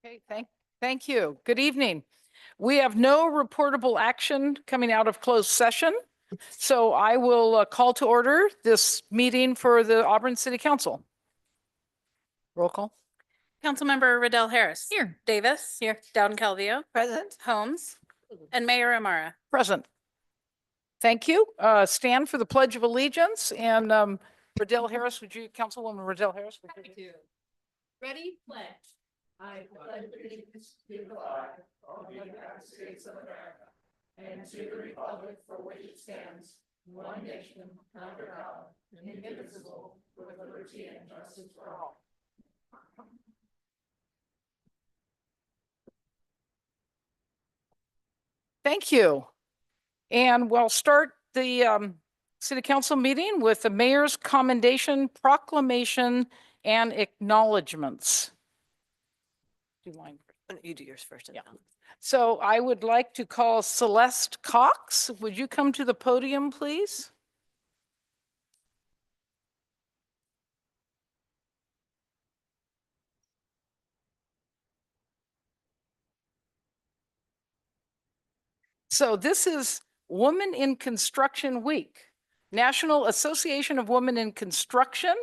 Okay, thank you. Good evening. We have no reportable action coming out of closed session. So I will call to order this meeting for the Auburn City Council. Roll call. Councilmember Riddell Harris. Here. Davis. Here. Dowden Calvillo. Present. Holmes. And Mayor Amara. Present. Thank you. Stand for the Pledge of Allegiance. And Riddell Harris, Councilwoman Riddell Harris? Ready? Pledge. I pledge allegiance to the flag of the United States of America and to the republic for which it stands, one nation, under God, indivisible, with liberty and justice for all. Thank you. And we'll start the City Council meeting with the Mayor's Commendation Proclamation and Acknowledgements. Do you mind? You do yours first. Yeah. So I would like to call Celeste Cox. Would you come to the podium, please? So this is Women in Construction Week, National Association of Women in Construction.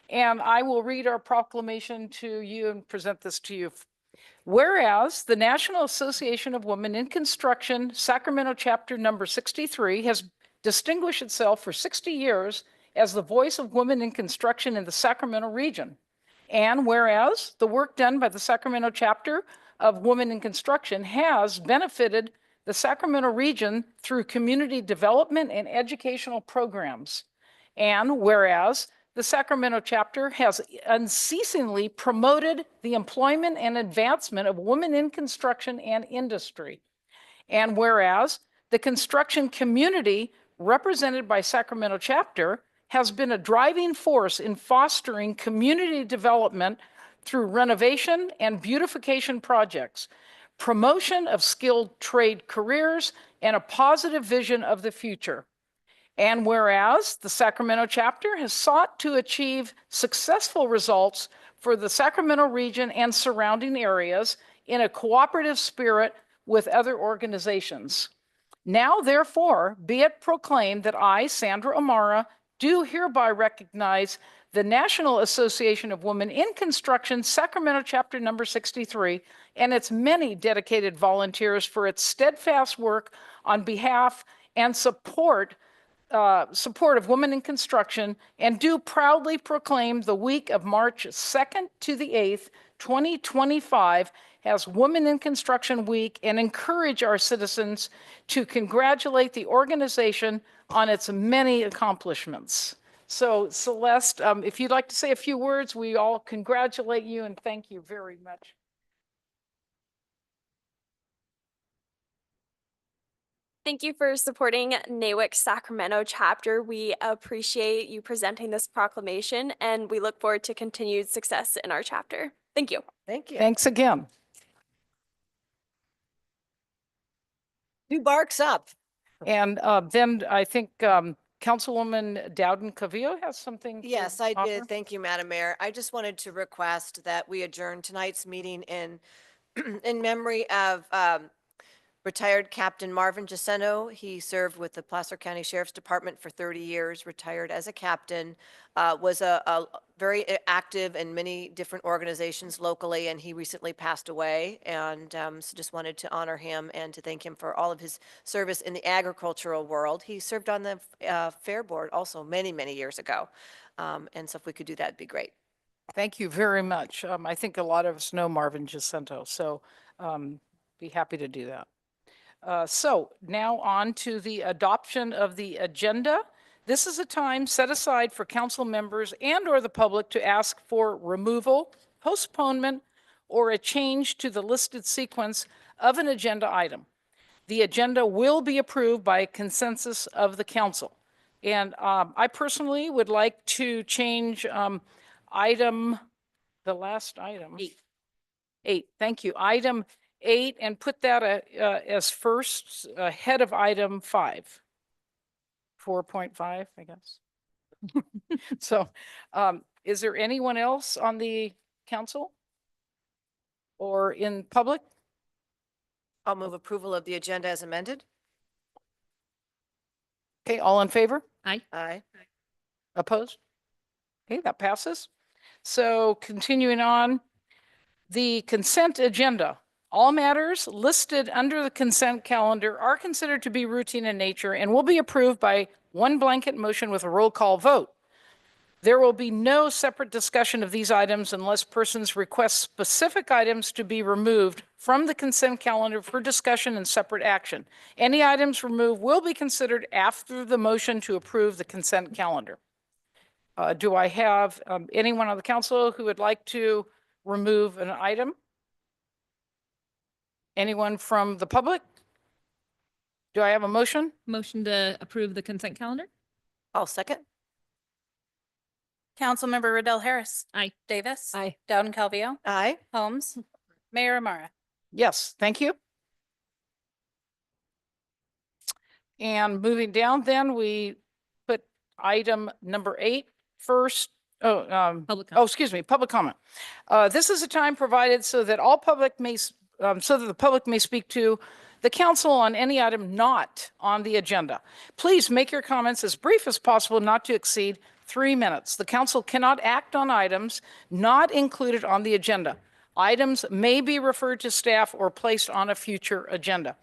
And I will read our proclamation to you and present this to you. Whereas the National Association of Women in Construction, Sacramento chapter number 63 has distinguished itself for 60 years as the voice of women in construction in the Sacramento region. And whereas the work done by the Sacramento chapter of Women in Construction has benefited the Sacramento region through community development and educational programs. And whereas the Sacramento chapter has unceasingly promoted the employment and advancement of women in construction and industry. And whereas the construction community represented by Sacramento chapter has been a driving force in fostering community development through renovation and beautification projects, promotion of skilled trade careers, and a positive vision of the future. And whereas the Sacramento chapter has sought to achieve successful results for the Sacramento region and surrounding areas in a cooperative spirit with other organizations. Now, therefore, be it proclaimed that I, Sandra Amara, do hereby recognize the National Association of Women in Construction, Sacramento chapter number 63, and its many dedicated volunteers for its steadfast work on behalf and support of women in construction, and do proudly proclaim the week of March 2nd to the 8th, 2025 as Women in Construction Week, and encourage our citizens to congratulate the organization on its many accomplishments. So Celeste, if you'd like to say a few words, we all congratulate you and thank you very much. Thank you for supporting NAWIC Sacramento chapter. We appreciate you presenting this proclamation, and we look forward to continued success in our chapter. Thank you. Thank you. Thanks again. Who barks up? And then I think Councilwoman Dowden Calvillo has something. Yes, I offer. did. Thank you, Madam Mayor. I just wanted to request that we adjourn tonight's meeting in in memory of retired Captain Marvin Jacinto. He served with the Placer County Sheriff's Department for 30 years, retired as a captain, was a very active in many different organizations locally, and he recently passed away. And so just wanted to honor him and to thank him for all of his service in the agricultural world. He served on the Fair Board also many, many years ago. And so if we could do that, it'd be great. Thank you very much. I think a lot of us know Marvin Jacinto, so be happy to do that. So now on to the adoption of the agenda. This is a time set aside for council members and or the public to ask for removal, postponement, or a change to the listed sequence of an agenda item. The agenda will be approved by consensus of the council. And I personally would like to change the last item. 8, thank you. Item 8, and put that as first ahead of item 5. 4.5, I guess. So is there anyone else on the council? or in public? I'll move approval of the agenda as amended. Okay, all in favor? Aye. Opposed? Okay, that passes. So continuing on, the consent agenda. All matters listed under the consent calendar are considered to be routine in nature and will be approved by one blanket motion with a roll call vote. There will be no separate discussion of these items unless persons request specific items to be removed from the consent calendar for discussion and separate action. Any items removed will be considered after the motion to approve the consent calendar. Do I have anyone on the council who would like to remove an item? Anyone from the public? Do I have a motion? Motion to approve the consent calendar? I'll second. Councilmember Riddell Harris. Aye. Davis. Aye. Dowden Calvillo. Aye. Holmes. Mayor Amara. Yes, thank you. And moving down, then we put item number 8 first. Public Oh, comment. excuse me, public comment. This is a time provided so that all public may, so that the public may speak to the council on any item not on the agenda. Please make your comments as brief as possible, not to exceed 3 minutes. The council cannot act on items not included on the agenda. Items may be referred to staff or placed on a future agenda.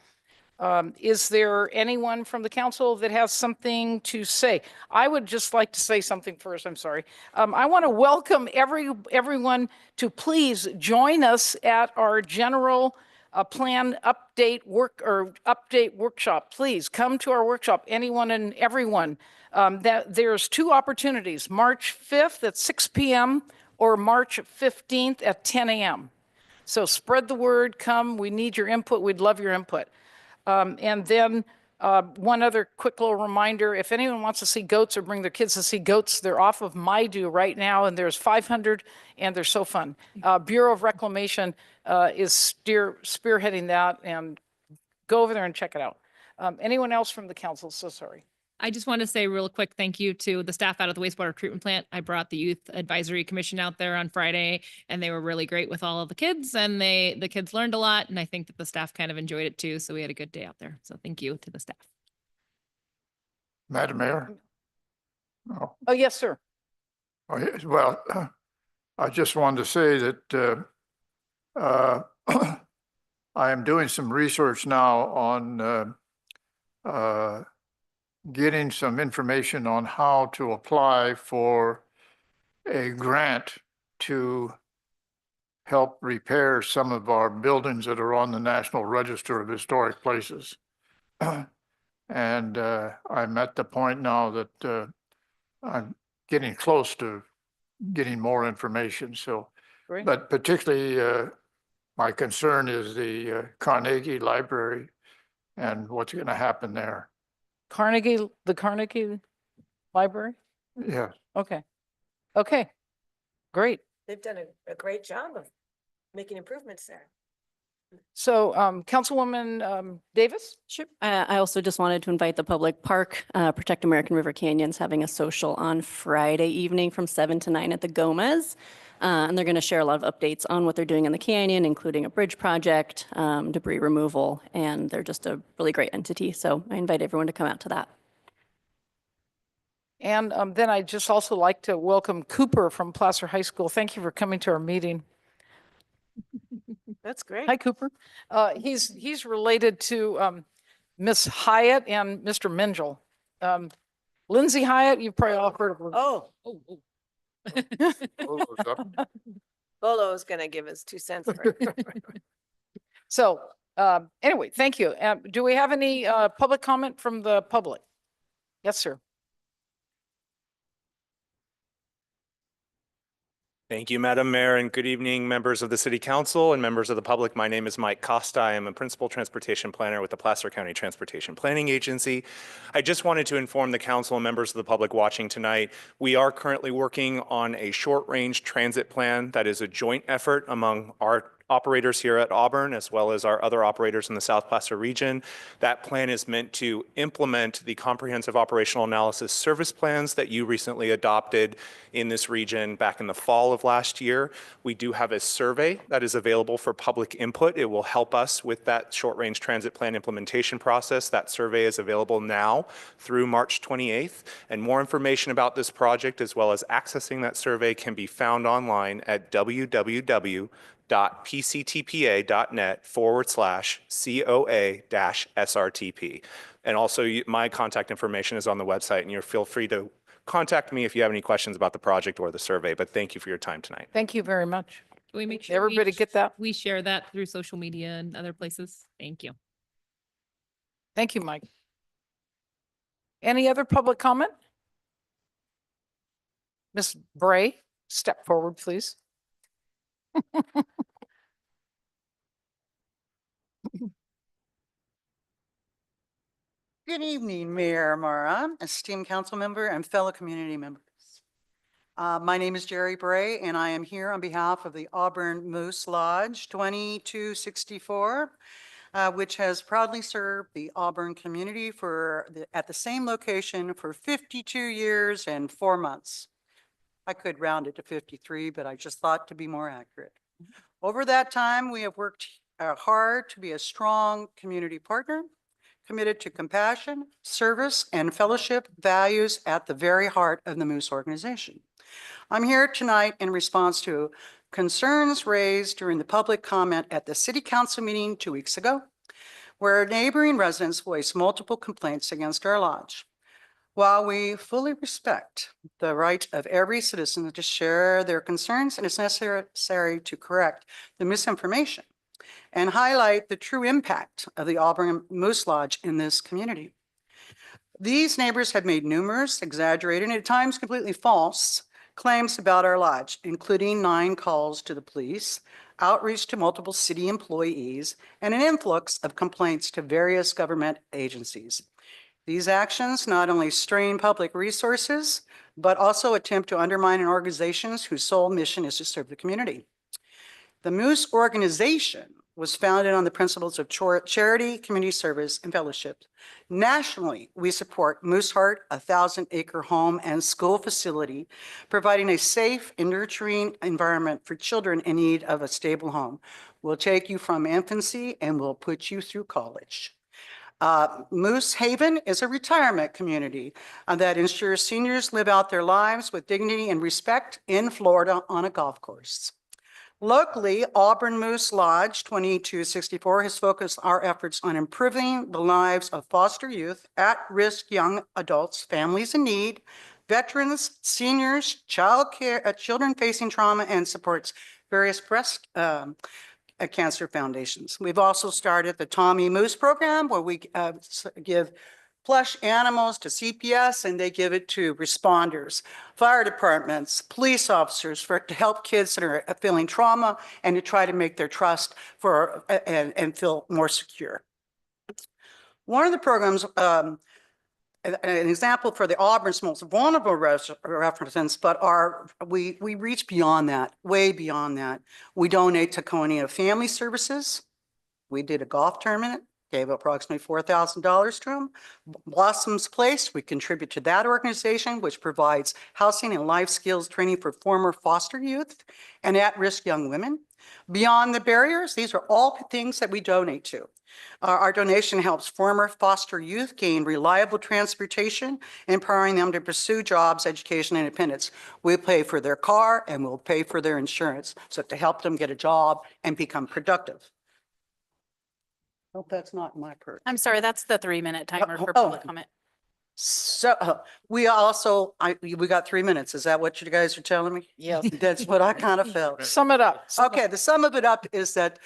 Is there anyone from the council that has something to say? I would just like to say something first. I'm sorry. I want to welcome everyone to please join us at our general plan update workshop. Please come to our workshop, anyone and everyone. There's 2 opportunities, March 5th at 6 p.m. or March 15th at 10 a.m. So spread the word, come. We need your input. We'd love your input. And then one other quick little reminder, if anyone wants to see goats or bring their kids to see goats, they're off of Maidu right now, and there's 500, and they're so fun. Bureau of Reclamation is spearheading that, and go over there and check it out. Anyone else from the council? So sorry. I just want to say real quick, thank you to the staff out of the wastewater treatment plant. I brought the Youth Advisory Commission out there on Friday, and they were really great with all of the kids, and the kids learned a lot, and I think that the staff kind of enjoyed it too. So we had a good day out there. So thank you to the staff. Madam Mayor? Oh, yes, sir. Well, I just wanted to say that I am doing some research now on getting some information on how to apply for a grant to help repair some of our buildings that are on the National Register of Historic Places. And I'm at the point now that I'm getting close to getting more information. So, Great. but particularly my concern is the Carnegie Library and what's going to happen there. The Carnegie Library? Yeah. Okay. Okay. Great. They've done a great job of making improvements there. So, Councilwoman Davis? Sure. I also just wanted to invite the public. Park Protect American River Canyon's having a social on Friday evening from 7 to 9 at the Gomez. And they're going to share a lot of updates on what they're doing in the canyon, including a bridge project, debris removal, and they're just a really great entity. So I invite everyone to come out to that. And then I'd just also like to welcome Cooper from Placer High School. Thank you for coming to our meeting. That's great. Hi, Cooper. He's related to Miss Hyatt and Mr. Mengel. Lindsay Hyatt, you've probably all heard of her. Oh, Those up. Bolo is going to give us 2 cents for it. So anyway, thank you. Do we have any public comment from the public? Yes, sir. Thank you, Madam Mayor, and good evening, members of the City Council and members of the public. My name is Mike Costa. I am a Principal Transportation Planner with the Placer County Transportation Planning Agency. I just wanted to inform the council and members of the public watching tonight, we are currently working on a short-range transit plan that is a joint effort among our operators here at Auburn, as well as our other operators in the South Placer region. That plan is meant to implement the comprehensive operational analysis service plans that you recently adopted in this region back in the fall of last year. We do have a survey that is available for public input. It will help us with that short-range transit plan implementation process. That survey is available now through March 28th. And more information about this project, as well as accessing that survey, can be found online at www.pctpa.net/COA-SRTP. And also my contact information is on the website, and you feel free to contact me if you have any questions about the project or the survey. But thank you for your time tonight. Thank you very much. Can we make sure Everybody get that? we share that through social media and other places? Thank you. Thank you, Mike. Any other public comment? Ms. Bray, step forward, please. Good evening, Mayor Mara, esteemed council member, and fellow community members. My name is Jerry Bray, and I am here on behalf of the Auburn Moose Lodge 2264, which has proudly served the Auburn community at the same location for 52 years and 4 months. I could round it to 53, but I just thought to be more accurate. Over that time, we have worked hard to be a strong community partner, committed to compassion, service, and fellowship values at the very heart of the Moose organization. I'm here tonight in response to concerns raised during the public comment at the City Council meeting 2 weeks ago, where neighboring residents voiced multiple complaints against our lodge. While we fully respect the right of every citizen to share their concerns, and it's necessary to correct the misinformation and highlight the true impact of the Auburn Moose Lodge in this community. These neighbors have made numerous exaggerated and at times completely false claims about our lodge, including 9 calls to the police, outreach to multiple city employees, and an influx of complaints to various government agencies. These actions not only strain public resources, but also attempt to undermine organizations whose sole mission is to serve the community. The Moose organization was founded on the principles of charity, community service, and fellowship. Nationally, we support Moose Heart, a 1,000-acre home and school facility, providing a safe and nurturing environment for children in need of a stable home. We'll take you from infancy and we'll put you through college. Moose Haven is a retirement community that ensures seniors live out their lives with dignity and respect in Florida on a golf course. Locally, Auburn Moose Lodge 2264 has focused our efforts on improving the lives of foster youth, at-risk young adults, families in need, veterans, seniors, children facing trauma, and supports various breast cancer foundations. We've also started the Tommy Moose program, where we give plush animals to CPS, and they give it to responders, fire departments, police officers to help kids that are feeling trauma and to try to make their trust and feel more secure. One of the programs, an example for the Auburn's most vulnerable residents, but we reach beyond that, way beyond that. We donate to Coney Family Services. We did a golf tournament, gave approximately $4,000 to them. Blossom's Place, we contribute to that organization, which provides housing and life skills training for former foster youth and at-risk young women. Beyond the Barriers, these are all things that we donate to. Our donation helps former foster youth gain reliable transportation, empowering them to pursue jobs, education, and independence. We pay for their car and we'll pay for their insurance, so to help them get a job and become productive. Hope that's not my purse. I'm sorry, that's the 3-minute timer for oh. public comment. So we also, we got 3 minutes. Is that what you guys are telling me? Yes. That's what I kind of felt. Sum it up. Okay, the sum of it up is that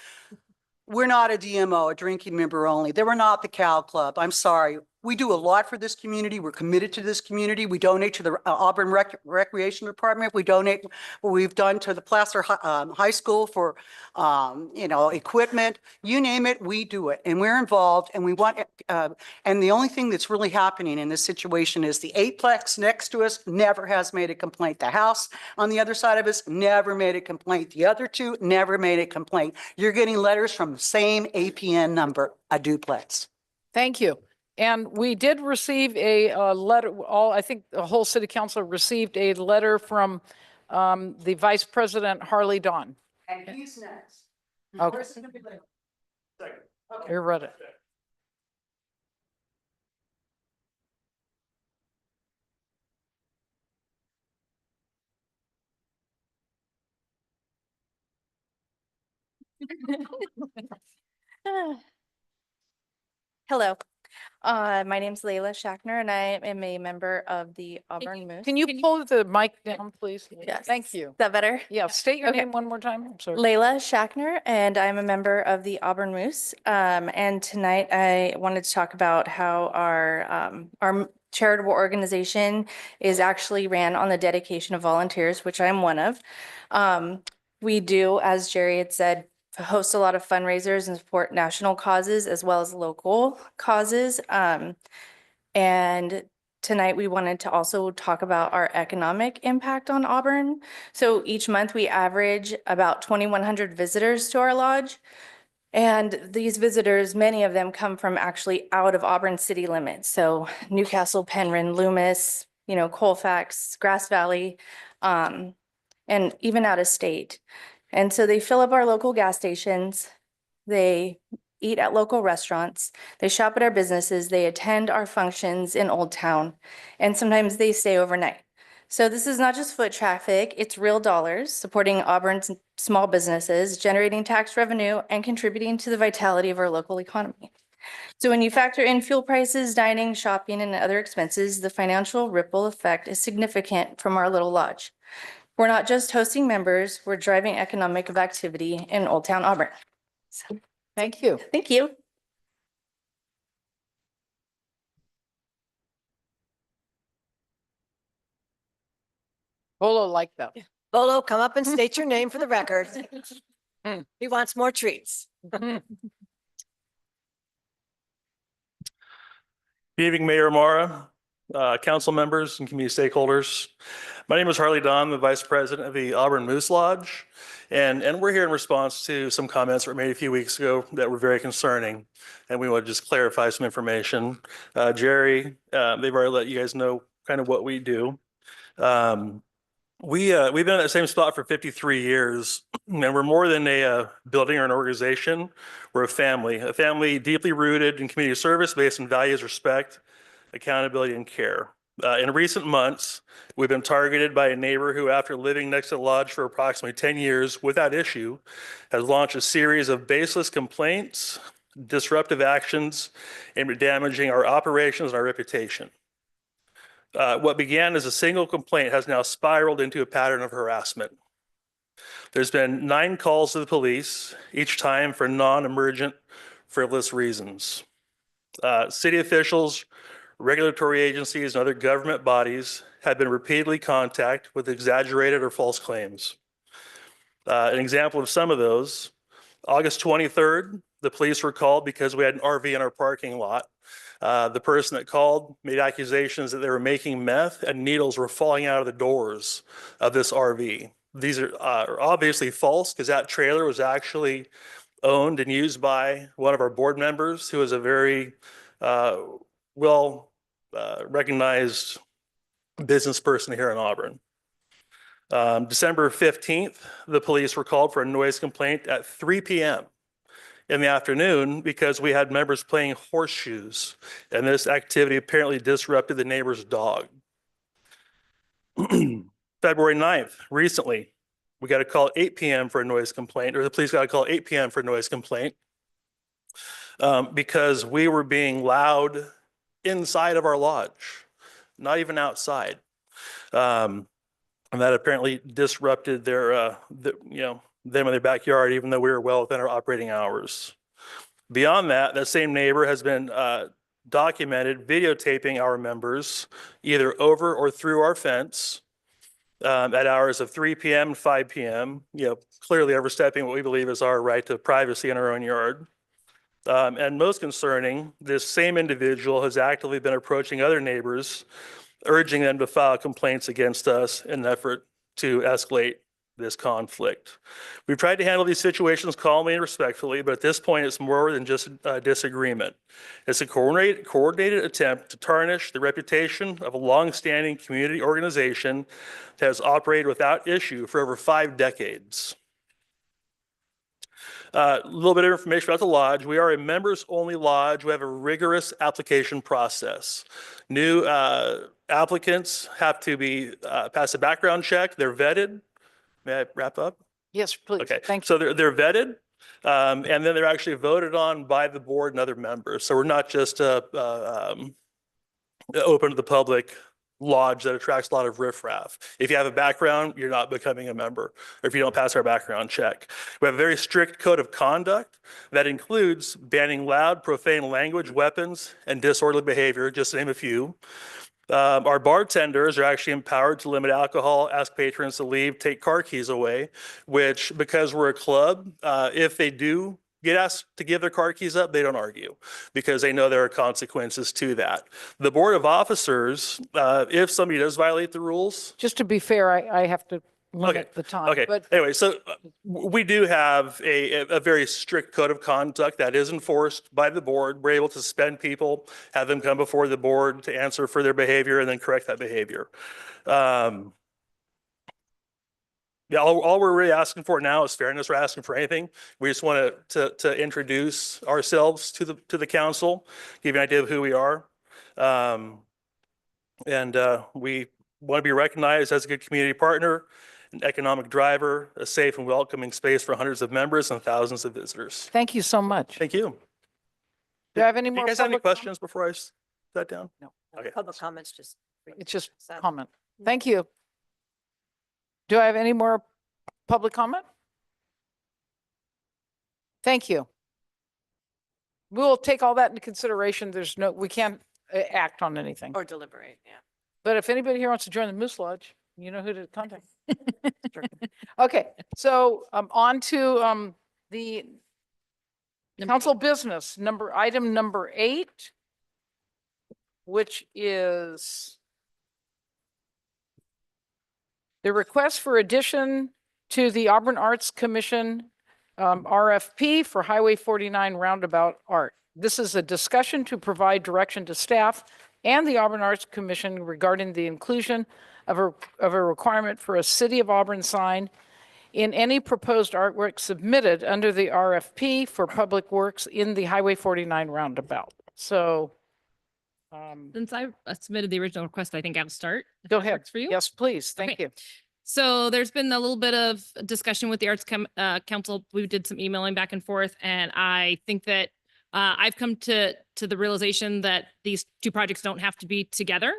we're not a DMO, a drinking member only. They were not the Cow Club. I'm sorry. We do a lot for this community. We're committed to this community. We donate to the Auburn Recreation Department. We donate what we've done to the Placer High School for, equipment. You name it, we do it. And we're involved and we want, and the only thing that's really happening in this situation is the eightplex next to us never has made a complaint. The house on the other side of us never made a complaint. The other two never made a complaint. You're getting letters from the same APN number, a duplex. Thank you. And we did receive a letter, I think the whole city council received a letter from the Vice President Harley Dawn. And he's next. Okay. Where's he gonna be later? Second. Okay. You read it. Hello, my name's Layla Shackner and I am a member of the Auburn Moose. Can you pull the mic down, please? Yes. Thank you. Is that better? Yeah, state your Okay. name one more time. I'm sorry. Layla Shackner and I'm a member of the Auburn Moose. And tonight I wanted to talk about how our charitable organization is actually ran on the dedication of volunteers, which I'm one of. We do, as Jerry had said, host a lot of fundraisers and support national causes as well as local causes. And tonight we wanted to also talk about our economic impact on Auburn. So each month we average about 2,100 visitors to our lodge. And these visitors, many of them come from actually out of Auburn city limits. So Newcastle, Penryn, Loomis, Colfax, Grass Valley, and even out of state. And so they fill up our local gas stations, they eat at local restaurants, they shop at our businesses, they attend our functions in Old Town, and sometimes they stay overnight. So this is not just foot traffic, it's real dollars supporting Auburn's small businesses, generating tax revenue, and contributing to the vitality of our local economy. So when you factor in fuel prices, dining, shopping, and other expenses, the financial ripple effect is significant from our little lodge. We're not just hosting members, we're driving economic activity in Old Town Auburn. So, Thank you. thank you. Bolo liked that. Bolo, come up and state your name for the record. He wants more treats. Good evening, Mayor Mara, council members and community stakeholders. My name is Harley Dawn, the Vice President of the Auburn Moose Lodge. And we're here in response to some comments that were made a few weeks ago that were very concerning. And we want to just clarify some information. Jerry, they've already let you guys know kind of what we do. We've been at the same spot for 53 years, and we're more than a building or an organization. We're a family deeply rooted in community service based on values, respect, accountability, and care. In recent months, we've been targeted by a neighbor who, after living next to the lodge for approximately 10 years without issue, has launched a series of baseless complaints, disruptive actions, and damaging our operations and our reputation. What began as a single complaint has now spiraled into a pattern of harassment. There's been 9 calls to the police, each time for non-emergent, frivolous reasons. City officials, regulatory agencies, and other government bodies have been repeatedly contacted with exaggerated or false claims. An example of some of those, August 23rd, the police were called because we had an RV in our parking lot. The person that called made accusations that they were making meth and needles were falling out of the doors of this RV. These are obviously false because that trailer was actually owned and used by one of our board members who is a very recognized business person here in Auburn. December 15th, the police were called for a noise complaint at 3 p.m. in the afternoon because we had members playing horseshoes, and this activity apparently disrupted the neighbor's dog. February 9th, recently, we got a call at 8 p.m. for a noise complaint, or the police got a call at 8 p.m. for a noise complaint because we were being loud inside of our lodge, not even outside. And that apparently disrupted their, them in their backyard, even though we were well within our operating hours. Beyond that, that same neighbor has been documented videotaping our members either over or through our fence at hours of 3 p.m. and 5 p.m., clearly overstepping what we believe is our right to privacy in our own yard. And most concerning, this same individual has actively been approaching other neighbors, urging them to file complaints against us in an effort to escalate this conflict. We've tried to handle these situations calmly and respectfully, but at this point, it's more than just a disagreement. It's a coordinated attempt to tarnish the reputation of a longstanding community organization that has operated without issue for over 5 decades. A little bit of information about the lodge. We are a members-only lodge. We have a rigorous application process. New applicants have to pass a background check. They're vetted. May I wrap up? Yes, please. Okay. Thank you. So they're vetted, and then they're actually voted on by the board and other members. So we're not just open to the public lodge that attracts a lot of riffraff. If you have a background, you're not becoming a member, or if you don't pass our background check. We have a very strict code of conduct that includes banning loud, profane language, weapons, and disorderly behavior, just to name a few. Our bartenders are actually empowered to limit alcohol, ask patrons to leave, take car keys away, which, because we're a club, if they do get asked to give their car keys up, they don't argue because they know there are consequences to that. The board of officers, if somebody does violate the rules. Just to be fair, I have to limit the time. Okay. But Anyway, so we do have a very strict code of conduct that is enforced by the board. We're able to suspend people, have them come before the board to answer for their behavior and then correct that behavior. Yeah, all we're really asking for now is fairness. We're asking for anything. We just want to introduce ourselves to the council, give you an idea of who we are. And we want to be recognized as a good community partner, an economic driver, a safe and welcoming space for hundreds of members and thousands of visitors. thank you so much. Thank you. Do I have any Do more? you guys have any public com- questions before I sat down? No, Okay. Public comments, just. it's just Sad. comment. Thank you. Do I have any more public comment? Thank you. We'll take all that into consideration. We can't act on anything. Or deliberate, yeah. But if anybody here wants to join the Moose Lodge, you know who to contact. Okay, so on to the council business item number 8, which is the request for addition to the Auburn Arts Commission RFP for Highway 49 roundabout art. This is a discussion to provide direction to staff and the Auburn Arts Commission regarding the inclusion of a requirement for a City of Auburn sign in any proposed artwork submitted under the RFP for public works in the Highway 49 roundabout. So Since I submitted the original request, I think I'll start. if go that ahead. works for you. Yes, please. Thank Okay. you. So there's been a little bit of discussion with the Arts Council. We did some emailing back and forth, and I think that I've come to the realization that these two projects don't have to be together.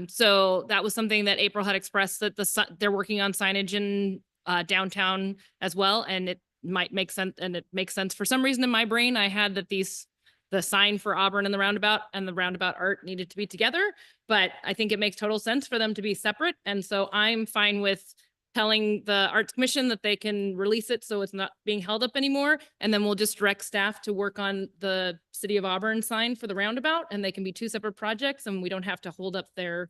So that was something that April had expressed, that they're working on signage in downtown as well, and it might make sense. And it makes sense for some reason in my brain. I had that the sign for Auburn and the roundabout art needed to be together, but I think it makes total sense for them to be separate. And so I'm fine with telling the Arts Commission that they can release it so it's not being held up anymore. And then we'll just direct staff to work on the City of Auburn sign for the roundabout, and they can be 2 separate projects, and we don't have to hold up their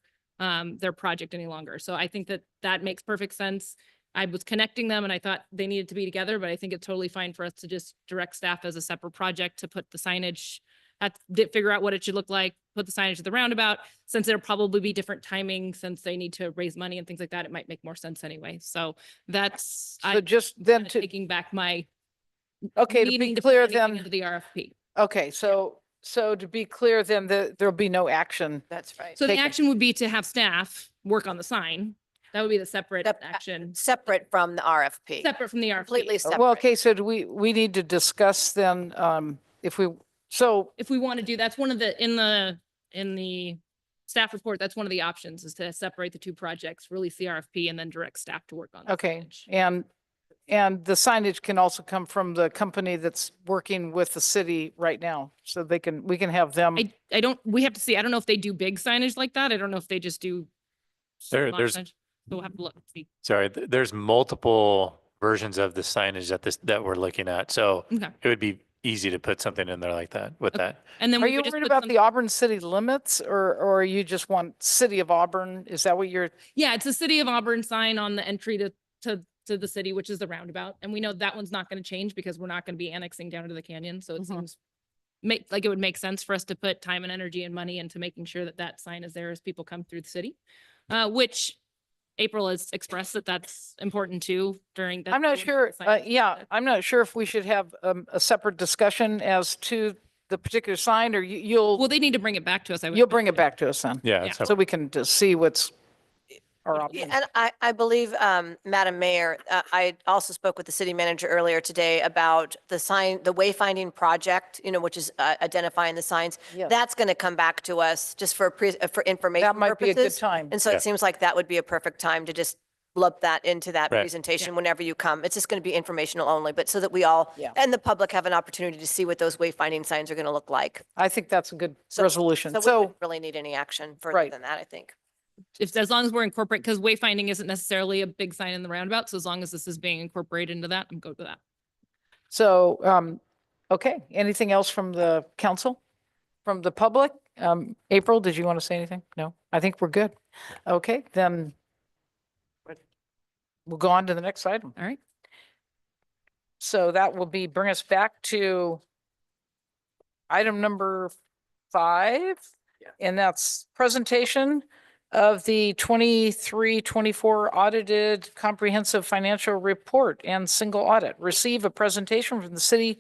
project any longer. So I think that makes perfect sense. I was connecting them and I thought they needed to be together, but I think it's totally fine for us to just direct staff as a separate project to put the signage, figure out what it should look like, put the signage at the roundabout. Since there'll probably be different timing, since they need to raise money and things like that, it might make more sense anyway. So that's, So just then to, taking back my okay, to needing be clear put anything then, into the RFP. okay, so to be clear then, there'll be no action. That's right. So the taken. action would be to have staff work on the sign. That would be the separate action, Separate from the RFP. separate from the RFP. Completely separate. Well, okay, so do we need to discuss then, if we, so, If we want to do, that's one of the, in the staff report, that's one of the options, is to separate the 2 projects, release the RFP, and then direct staff to work on. the okay, signage. and And the signage can also come from the company that's working with the city right now. So we can have them. I don't, we have to see. I don't know if they do big signage like that. I don't know if they just do. small There's, signage. So we'll have to look, see. sorry, there's multiple versions of the signage that we're looking at. So Okay. it would be easy to put something in there like that with Okay. that. And then Are we you would just worried put about some- the Auburn city limits or you just want city of Auburn? Is that what you're? Yeah, it's a City of Auburn sign on the entry to the city, which is the roundabout. And we know that one's not going to change because we're not going to be annexing down to the canyon. So it Mhm. seems like it would make sense for us to put time and energy and money into making sure that that sign is there as people come through the city. Which April has expressed that that's important too during. I'm not sure. I'm not sure if we should have a separate discussion as to the particular sign or Well, they need to bring it back to us. you'll bring it back to us then. Yeah. Yeah. So we can just see what's our options. And I believe, Madam Mayor, I also spoke with the city manager earlier today about the wayfinding project, which is identifying the signs. Yes. That's going to come back to us just for information That might be a good purposes. time. And so Yeah. it seems like that would be a perfect time to just lump that into that Right. presentation whenever you come. It's just going to be informational only, but so that we all, Yeah. and the public have an opportunity to see what those wayfinding signs are going to look like. I think that's a good So- resolution. So we So, wouldn't really need any action further Right. than that, I think. As long as we're incorporate, because wayfinding isn't necessarily a big sign in the roundabout. So as long as this is being incorporated into that, I'm good with that. okay. Anything else from the council? From the public? April, did you want to say anything? No, I think we're good. Okay, then we'll go on to the next item. All right. So that will bring us back to item number 5. And that's presentation of the 23-24 audited comprehensive financial report and single audit. Receive a presentation from the city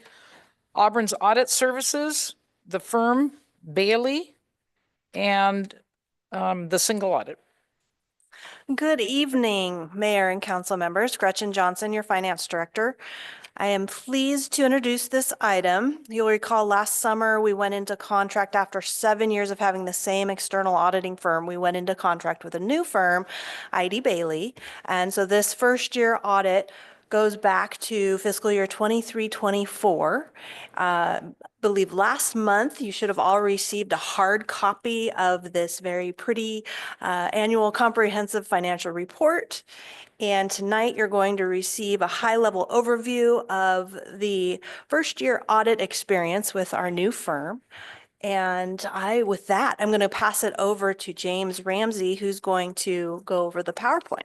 Auburn's Audit Services, the firm Bailey, and the single audit. Good evening, Mayor and council members. Gretchen Johnson, your Finance Director. I am pleased to introduce this item. You'll recall last summer, we went into contract after 7 years of having the same external auditing firm. We went into contract with a new firm, ID Bailey. And so this first year audit goes back to fiscal year 23-24. Believe last month, you should have all received a hard copy of this very pretty annual comprehensive financial report. And tonight you're going to receive a high-level overview of the first year audit experience with our new firm. And with that, I'm going to pass it over to James Ramsey, who's going to go over the PowerPoint.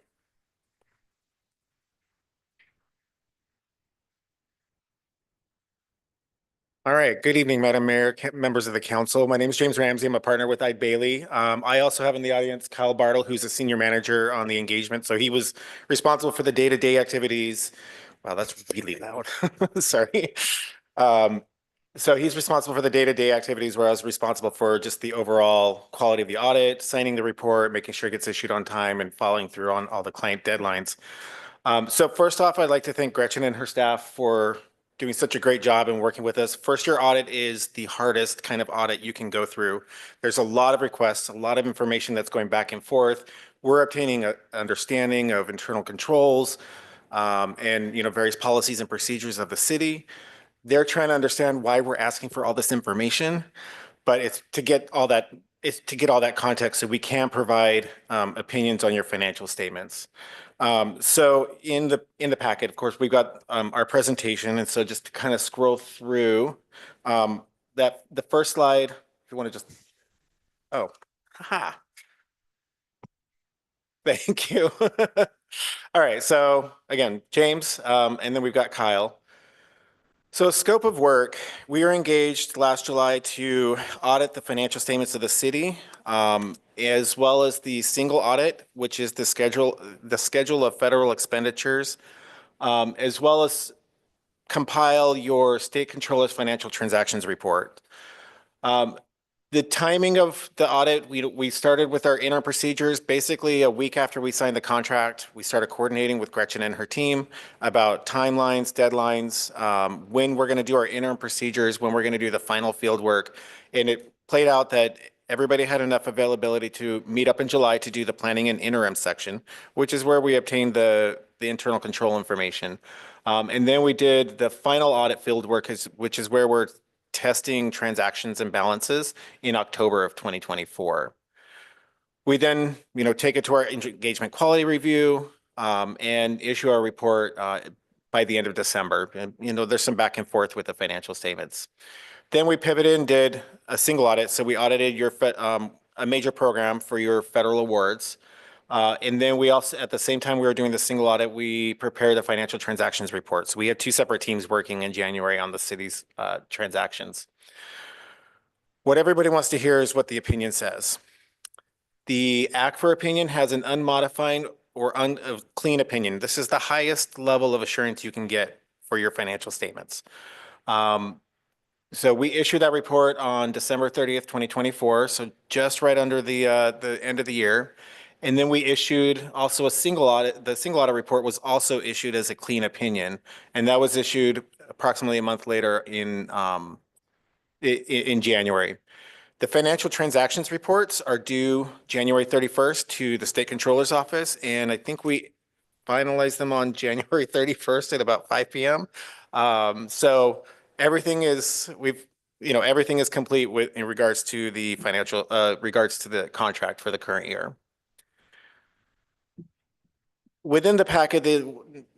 All right. Good evening, Madam Mayor, members of the council. My name is James Ramsey. I'm a partner with ID Bailey. I also have in the audience Kyle Bartle, who's a senior manager on the engagement. So he was responsible for the day-to-day activities. Wow, that's really loud. Sorry. So he's responsible for the day-to-day activities, where I was responsible for just the overall quality of the audit, signing the report, making sure it gets issued on time, and following through on all the client deadlines. So first off, I'd like to thank Gretchen and her staff for doing such a great job and working with us. First year audit is the hardest kind of audit you can go through. There's a lot of requests, a lot of information that's going back and forth. We're obtaining an understanding of internal controls and various policies and procedures of the city. They're trying to understand why we're asking for all this information, but it's to get all that context so we can provide opinions on your financial statements. So in the packet, of course, we've got our presentation. And so just to kind of scroll through that, the first slide, if you want to just, haha. Thank you. All right. So again, James, and then we've got Kyle. So scope of work, we were engaged last July to audit the financial statements of the city, as well as the single audit, which is the schedule of federal expenditures, as well as compile your state controller's financial transactions report. The timing of the audit, we started with our interim procedures. Basically, a week after we signed the contract, we started coordinating with Gretchen and her team about timelines, deadlines, when we're going to do our interim procedures, when we're going to do the final field work. And it played out that everybody had enough availability to meet up in July to do the planning and interim section, which is where we obtained the the internal control information. And then we did the final audit field work, which is where we're testing transactions and balances in October of 2024. We then, take it to our engagement quality review and issue our report by the end of December. And, there's some back and forth with the financial statements. Then we pivoted and did a single audit. So we audited a major program for your federal awards. And then we also, at the same time we were doing the single audit, we prepared the financial transactions report. So we had two separate teams working in January on the city's transactions. What everybody wants to hear is what the opinion says. The ACFR opinion has an unmodified or clean opinion. This is the highest level of assurance you can get for your financial statements. So we issued that report on December 30th, 2024. So just right under the end of the year. And then we issued also a single audit. The single audit report was also issued as a clean opinion. And that was issued approximately a month later in January. The financial transactions reports are due January 31st to the State Controller's Office. And I think we finalized them on January 31st at about 5 p.m. So everything is, everything is complete in regards to the regards to the contract for the current year. Within the packet,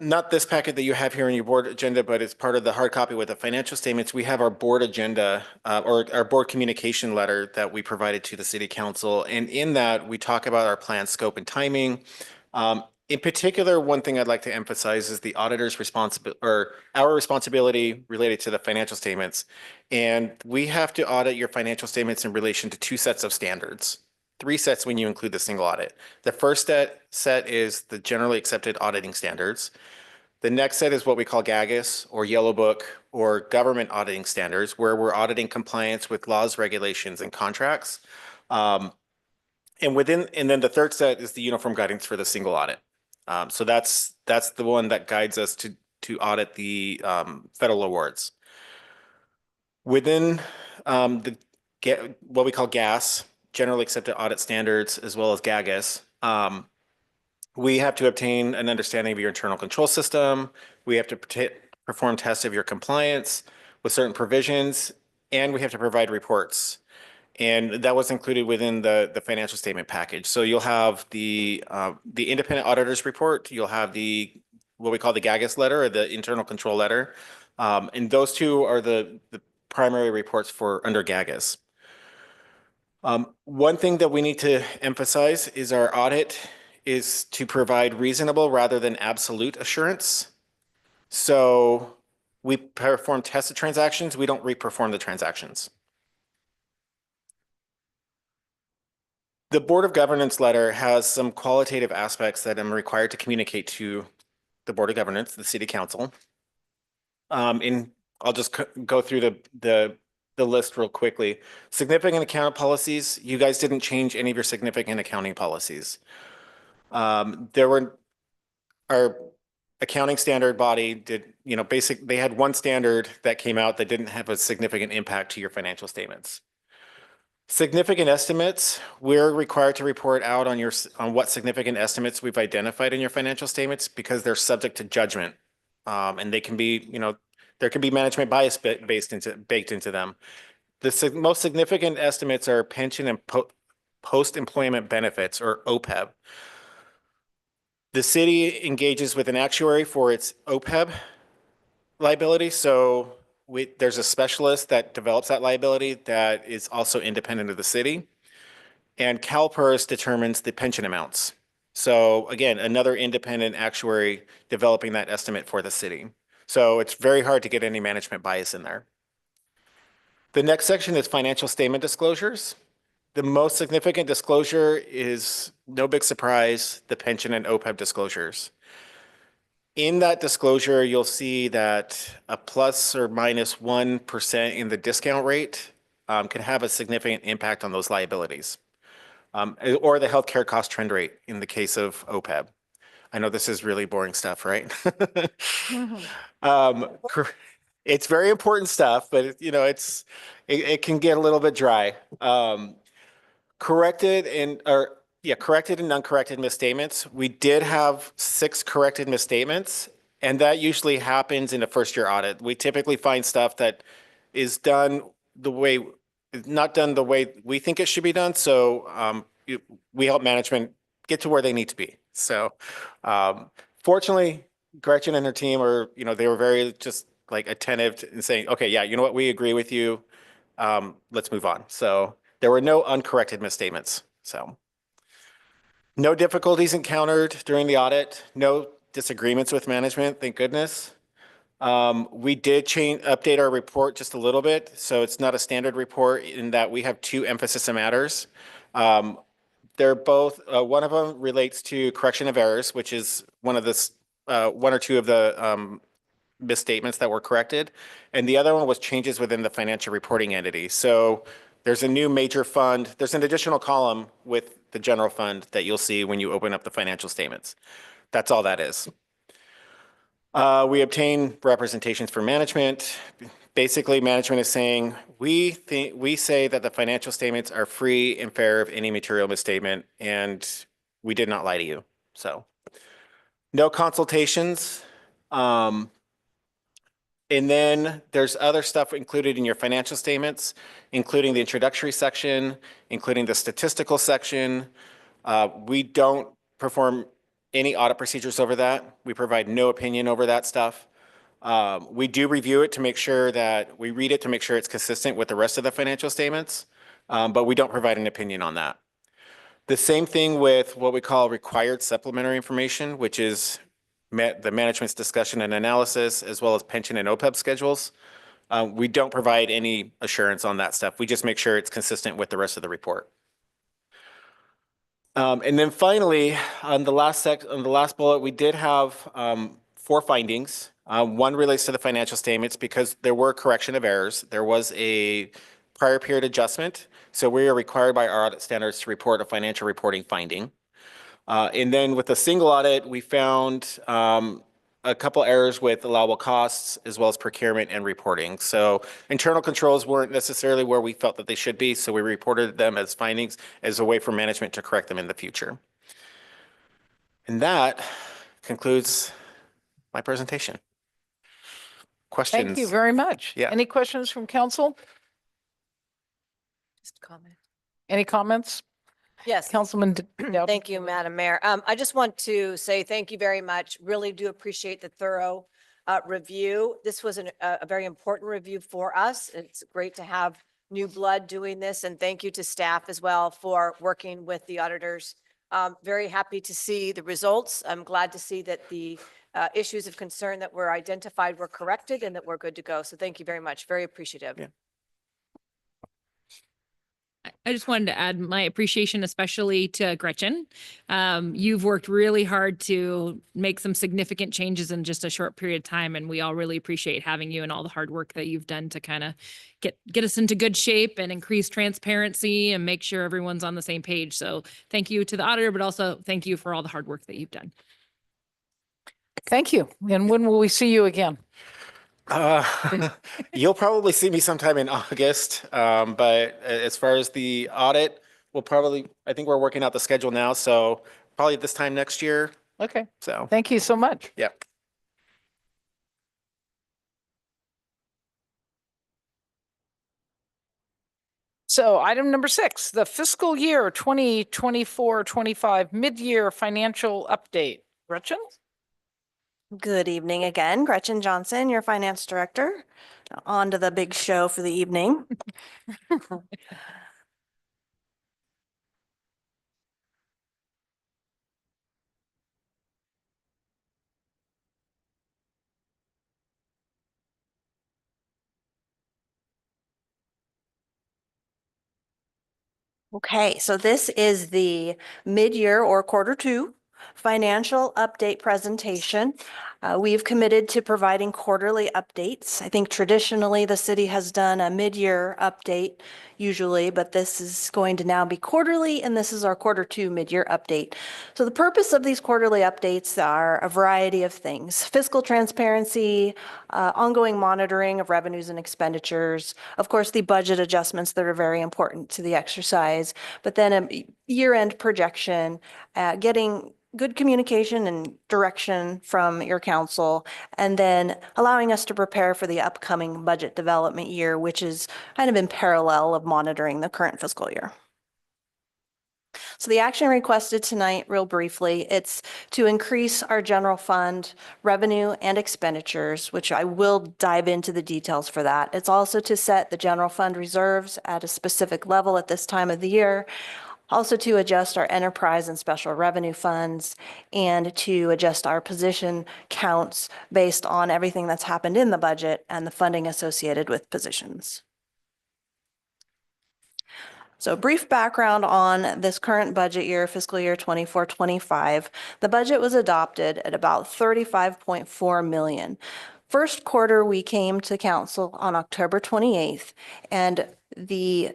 not this packet that you have here in your board agenda, but it's part of the hard copy with the financial statements, we have our board agenda or our board communication letter that we provided to the city council. And in that, we talk about our plan, scope, and timing. In particular, one thing I'd like to emphasize is the auditor's responsibility or our responsibility related to the financial statements. And we have to audit your financial statements in relation to two sets of standards. 3 sets when you include the single audit. The first set is the generally accepted auditing standards. The next set is what we call GAGAS or Yellow Book or government auditing standards, where we're auditing compliance with laws, regulations, and contracts. And then the third set is the uniform guidance for the single audit. So that's the one that guides us to audit the federal awards. Within what we call GAS, generally accepted audit standards, as well as GAGAS, we have to obtain an understanding of your internal control system. We have to perform tests of your compliance with certain provisions, and we have to provide reports. And that was included within the financial statement package. So you'll have the independent auditor's report. You'll have what we call the GAGAS letter or the internal control letter. And those two are the primary reports for under GAGAS. One thing that we need to emphasize is our audit is to provide reasonable rather than absolute assurance. So we perform tested transactions. We don't reperform the transactions. The Board of Governance letter has some qualitative aspects that I'm required to communicate to the Board of Governance, the City Council. And I'll just go through the list real quickly. Significant accounting policies. You guys didn't change any of your significant accounting policies. Our accounting standard body did, they had one standard that came out that didn't have a significant impact to your financial statements. Significant estimates, we're required to report out on what significant estimates we've identified in your financial statements because they're subject to judgment. And they can be, there can be management bias baked into them. The most significant estimates are pension and post-employment benefits, or OPEB. The city engages with an actuary for its OPEB liability. So there's a specialist that develops that liability that is also independent of the city. And CalPERS determines the pension amounts. So again, another independent actuary developing that estimate for the city. So it's very hard to get any management bias in there. The next section is financial statement disclosures. The most significant disclosure is, no big surprise, the pension and OPEB disclosures. In that disclosure, you'll see that a plus or minus 1% in the discount rate can have a significant impact on those liabilities. Or the healthcare cost trend rate in the case of OPEB. I know this is really boring stuff, right? It's very important stuff, but it can get a little bit dry. Corrected Yeah, corrected and uncorrected misstatements. We did have 6 corrected misstatements, and that usually happens in a first-year audit. We typically find stuff that is done the way, not done the way we think it should be done. So we help management get to where they need to be. So fortunately, Gretchen and her team are, they were very just like attentive and saying, okay, yeah, you know what, we agree with you. Let's move on. So there were no uncorrected misstatements. So no difficulties encountered during the audit, no disagreements with management, thank goodness. We did update our report just a little bit. So it's not a standard report in that we have 2 emphasis matters. They're both, one of them relates to correction of errors, which is one of the, 1 or 2 of the misstatements that were corrected. And the other one was changes within the financial reporting entity. So there's a new major fund. There's an additional column with the general fund that you'll see when you open up the financial statements. That's all that is. We obtain representations for management. Basically, management is saying, we say that the financial statements are free and fair of any material misstatement, and we did not lie to you. So no consultations. And then there's other stuff included in your financial statements, including the introductory section, including the statistical section. We don't perform any audit procedures over that. We provide no opinion over that stuff. We do review it to make sure that we read it to make sure it's consistent with the rest of the financial statements, but we don't provide an opinion on that. The same thing with what we call required supplementary information, which is the management's discussion and analysis, as well as pension and OPEB schedules. We don't provide any assurance on that stuff. We just make sure it's consistent with the rest of the report. And then finally, on the last bullet, we did have 4 findings. One relates to the financial statements because there were correction of errors. There was a prior period adjustment. So we are required by our audit standards to report a financial reporting finding. And then with a single audit, we found a couple errors with allowable costs as well as procurement and reporting. So internal controls weren't necessarily where we felt that they should be. So we reported them as findings as a way for management to correct them in the future. And that concludes my presentation. Questions? Thank you very much. Yeah. Any questions from council? Just comment. Any comments? Yes. Councilman Dowd? Thank you, Madam Mayor. I just want to say thank you very much. Really do appreciate the thorough review. This was a very important review for us. It's great to have new blood doing this, and thank you to staff as well for working with the auditors. Very happy to see the results. I'm glad to see that the issues of concern that were identified were corrected and that we're good to go. So thank you very much. Very appreciative. Yeah. I just wanted to add my appreciation, especially to Gretchen. You've worked really hard to make some significant changes in just a short period of time, and we all really appreciate having you and all the hard work that you've done to kind of get us into good shape and increase transparency and make sure everyone's on the same page. So thank you to the auditor, but also thank you for all the hard work that you've done. Thank you. And when will we see you again? You'll probably see me sometime in August, but as far as the audit, I think we're working out the schedule now, so probably this time next year. Okay. So Thank you so much. yeah. So item number 6, the fiscal year 2024-25 mid-year financial update. Gretchen? Good evening again. Gretchen Johnson, your finance director. On to the big show for the evening. Okay, so this is the mid-year or quarter 2 financial update presentation. We've committed to providing quarterly updates. I think traditionally the city has done a mid-year update usually, but this is going to now be quarterly, and this is our Q2 mid-year update. So the purpose of these quarterly updates are a variety of things: fiscal transparency, ongoing monitoring of revenues and expenditures, of course, the budget adjustments that are very important to the exercise, but then a year-end projection, getting good communication and direction from your council, and then allowing us to prepare for the upcoming budget development year, which is kind of in parallel of monitoring the current fiscal year. So the action requested tonight, real briefly, it's to increase our general fund revenue and expenditures, which I will dive into the details for that. It's also to set the general fund reserves at a specific level at this time of the year, also to adjust our enterprise and special revenue funds, and to adjust our position counts based on everything that's happened in the budget and the funding associated with positions. So brief background on this current budget year, fiscal year 24-25. The budget was adopted at about $35.4 million. First quarter, we came to council on October 28th, and the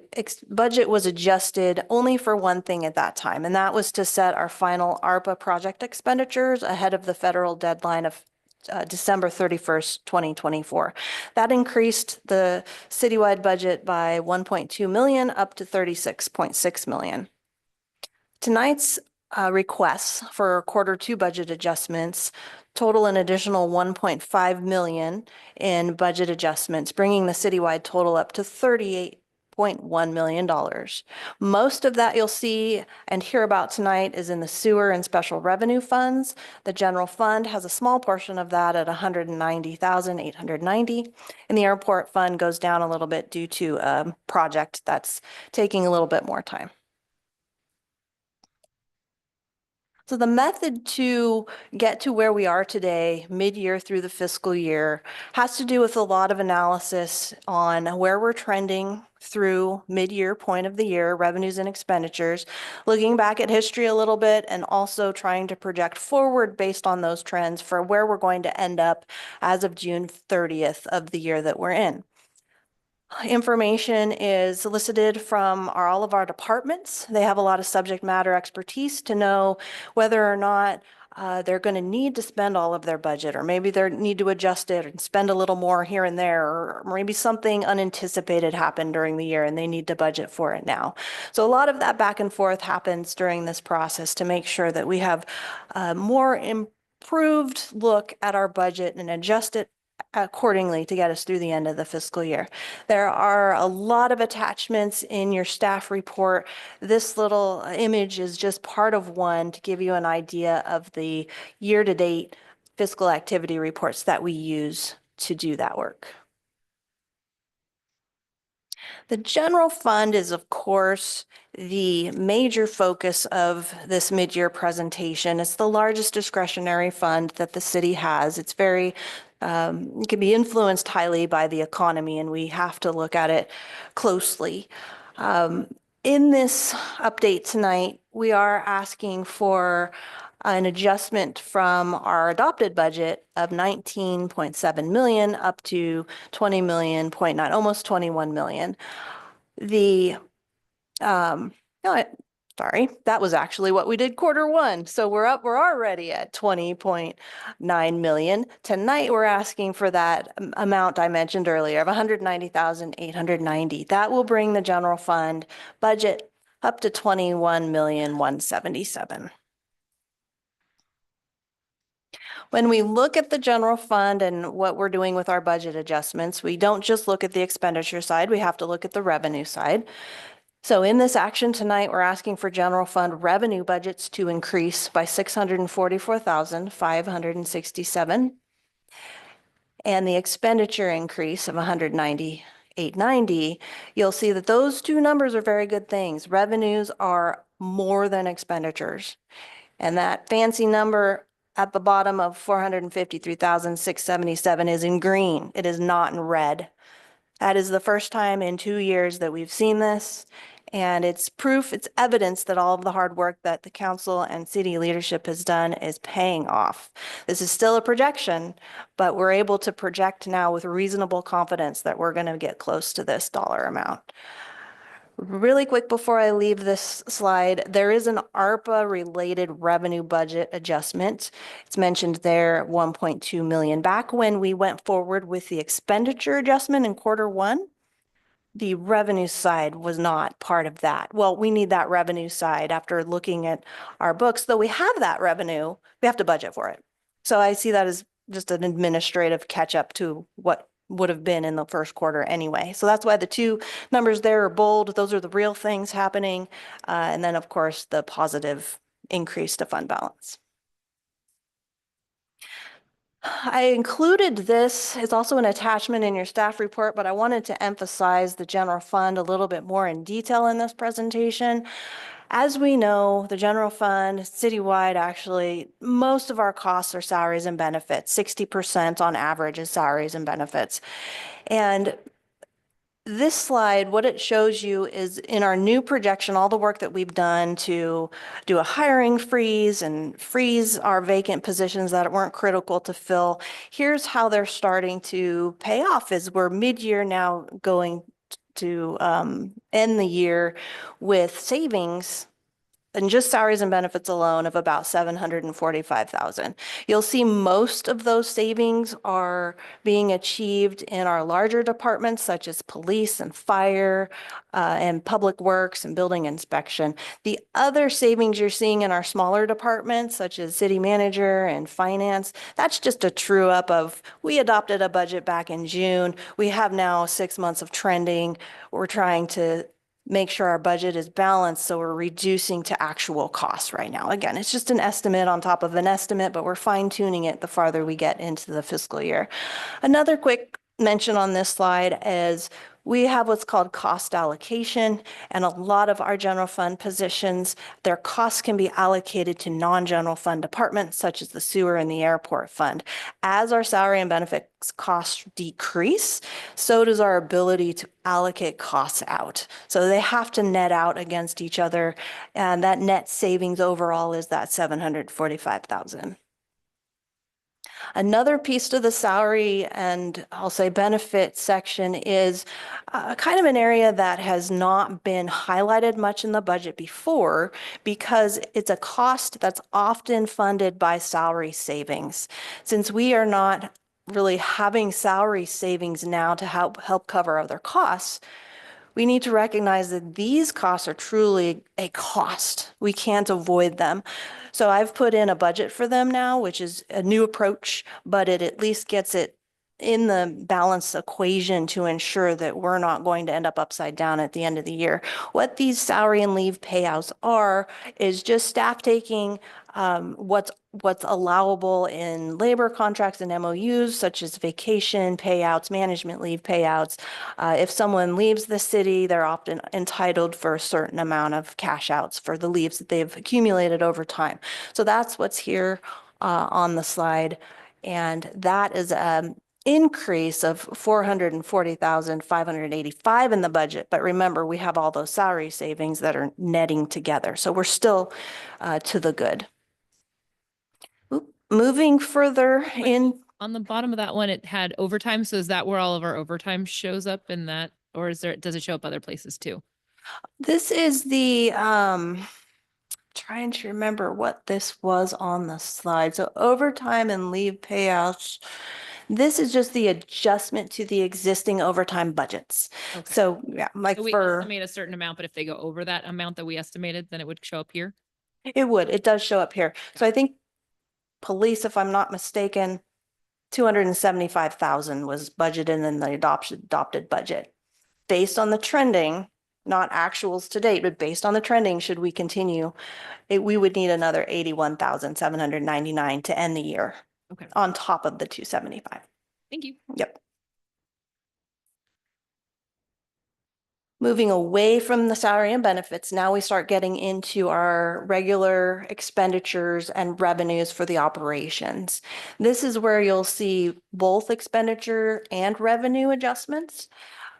budget was adjusted only for one thing at that time, and that was to set our final ARPA project expenditures ahead of the federal deadline of December 31st, 2024. That increased the citywide budget by 1.2 million up to 36.6 million. Tonight's requests for Q2 budget adjustments total an additional 1.5 million in budget adjustments, bringing the citywide total up to $38.1 million. Most of that you'll see and hear about tonight is in the sewer and special revenue funds. The general fund has a small portion of that at $190,890, and the airport fund goes down a little bit due to a project that's taking a little bit more time. So the method to get to where we are today, mid-year through the fiscal year, has to do with a lot of analysis on where we're trending through mid-year point of the year, revenues and expenditures, looking back at history a little bit, and also trying to project forward based on those trends for where we're going to end up as of June 30th of the year that we're in. Information is solicited from all of our departments. They have a lot of subject matter expertise to know whether or not they're going to need to spend all of their budget, or maybe they need to adjust it and spend a little more here and there, or maybe something unanticipated happened during the year and they need to budget for it now. So a lot of that back and forth happens during this process to make sure that we have a more improved look at our budget and adjust it accordingly to get us through the end of the fiscal year. There are a lot of attachments in your staff report. This little image is just part of one to give you an idea of the year-to-date fiscal activity reports that we use to do that work. The general fund is, of course, the major focus of this mid-year presentation. It's the largest discretionary fund that the city has. It's very it can be influenced highly by the economy, and we have to look at it closely. In this update tonight, we are asking for an adjustment from our adopted budget of 19.7 million up to 20 million, almost 21 million. Sorry, that was actually what we did Q1. So we're already at 20.9 million. Tonight, we're asking for that amount I mentioned earlier of 190,890. That will bring the general fund budget up to 21,177,000. When we look at the general fund and what we're doing with our budget adjustments, we don't just look at the expenditure side, we have to look at the revenue side. So in this action tonight, we're asking for general fund revenue budgets to increase by 644,567, and the expenditure increase of 190,890. You'll see that those two numbers are very good things. Revenues are more than expenditures, and that fancy number at the bottom of 453,677 is in green. It is not in red. That is the first time in 2 years that we've seen this. And it's proof, it's evidence that all of the hard work that the council and city leadership has done is paying off. This is still a projection, but we're able to project now with reasonable confidence that we're going to get close to this dollar amount. Really quick before I leave this slide, there is an ARPA-related revenue budget adjustment. It's mentioned there, 1.2 million. Back when we went forward with the expenditure adjustment in Q1, the revenue side was not part of that. Well, we need that revenue side after looking at our books. Though we have that revenue, we have to budget for it. So I see that as just an administrative catch-up to what would have been in the Q1 anyway. So that's why the two numbers there are bold. Those are the real things happening. And then, of course, the positive increase to fund balance. I included this, it's also an attachment in your staff report, but I wanted to emphasize the general fund a little bit more in detail in this presentation. As we know, the general fund citywide, actually, most of our costs are salaries and benefits. 60% on average is salaries and benefits. And this slide, what it shows you is in our new projection, all the work that we've done to do a hiring freeze and freeze our vacant positions that weren't critical to fill. Here's how they're starting to pay off as we're mid-year now going to end the year with savings and just salaries and benefits alone of about $745,000. You'll see most of those savings are being achieved in our larger departments such as police and fire and public works and building inspection. The other savings you're seeing in our smaller departments such as city manager and finance, that's just a true up of, we adopted a budget back in June. We have now 6 months of trending. We're trying to make sure our budget is balanced, so we're reducing to actual costs right now. Again, it's just an estimate on top of an estimate, but we're fine tuning it the farther we get into the fiscal year. Another quick mention on this slide is we have what's called cost allocation, and a lot of our general fund positions, their costs can be allocated to non-general fund departments such as the sewer and the airport fund. As our salary and benefits costs decrease, so does our ability to allocate costs out. So they have to net out against each other, and that net savings overall is that $745,000. Another piece to the salary and I'll say benefit section is kind of an area that has not been highlighted much in the budget before because it's a cost that's often funded by salary savings. Since we are not really having salary savings now to help cover other costs, we need to recognize that these costs are truly a cost. We can't avoid them. So I've put in a budget for them now, which is a new approach, but it at least gets it in the balanced equation to ensure that we're not going to end up upside down at the end of the year. What these salary and leave payouts are is just staff taking what's allowable in labor contracts and MOUs, such as vacation payouts, management leave payouts. If someone leaves the city, they're often entitled for a certain amount of cash outs for the leaves that they've accumulated over time. So that's what's here on the slide. And that is increase of 440,585 in the budget. But remember, we have all those salary savings that are netting together. So we're still to the good. Moving further in. On the bottom of that one, it had overtime. So is that where all of our overtime shows up in that? Or does it show up other places too? This is the, trying to remember what this was on the slide. So overtime and leave payouts. This is just the adjustment to the existing overtime budgets. Okay. So yeah, like So we for, estimate a certain amount, but if they go over that amount that we estimated, then it would show up here. it does show up here. So I think police, if I'm not mistaken, 275,000 was budgeted in the adopted budget. Based on the trending, not actuals to date, but based on the trending, should we continue, we would need another 81,799 to end the year. Okay. On top of the 275. Thank you. Yep. Moving away from the salary and benefits, now we start getting into our regular expenditures and revenues for the operations. This is where you'll see both expenditure and revenue adjustments.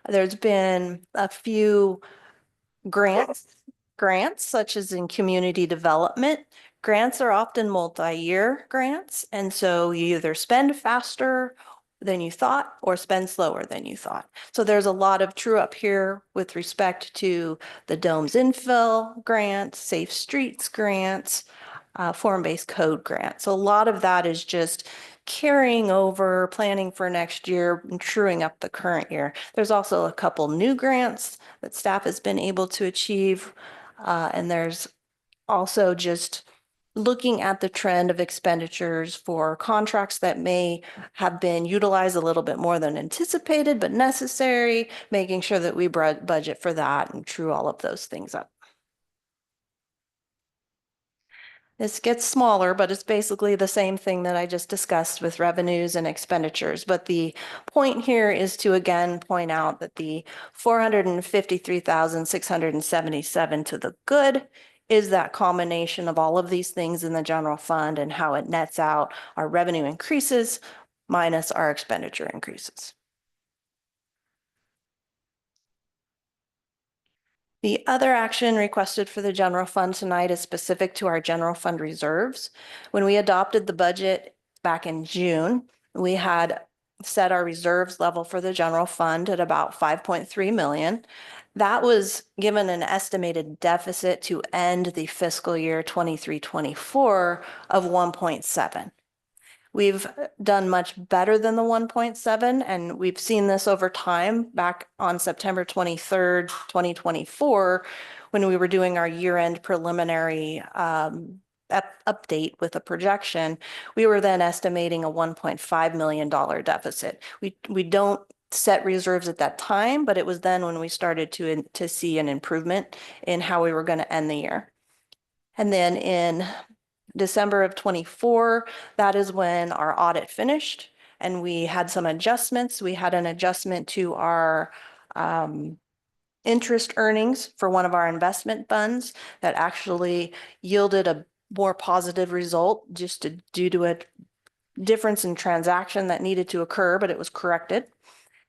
There's been a few grants such as in community development. Grants are often multi-year grants, and so you either spend faster than you thought or spend slower than you thought. So there's a lot of true up here with respect to the domes infill grants, safe streets grants, form-based code grants. So a lot of that is just carrying over, planning for next year, and truing up the current year. There's also a couple new grants that staff has been able to achieve. And there's also just looking at the trend of expenditures for contracts that may have been utilized a little bit more than anticipated, but necessary, making sure that we budget for that and true all of those things up. This gets smaller, but it's basically the same thing that I just discussed with revenues and expenditures. But the point here is to again point out that the 453,677 to the good is that combination of all of these things in the general fund and how it nets out our revenue increases minus our expenditure increases. The other action requested for the general fund tonight is specific to our general fund reserves. When we adopted the budget back in June, we had set our reserves level for the general fund at about 5.3 million. That was given an estimated deficit to end the fiscal year 23-24 of 1.7. We've done much better than the 1.7, and we've seen this over time. Back on September 23rd, 2024, when we were doing our year-end preliminary update with a projection, we were then estimating a $1.5 million deficit. We don't set reserves at that time, but it was then when we started to see an improvement in how we were going to end the year. And then in December of 24, that is when our audit finished and we had some adjustments. We had an adjustment to our interest earnings for one of our investment funds that actually yielded a more positive result just due to a difference in transaction that needed to occur, but it was corrected.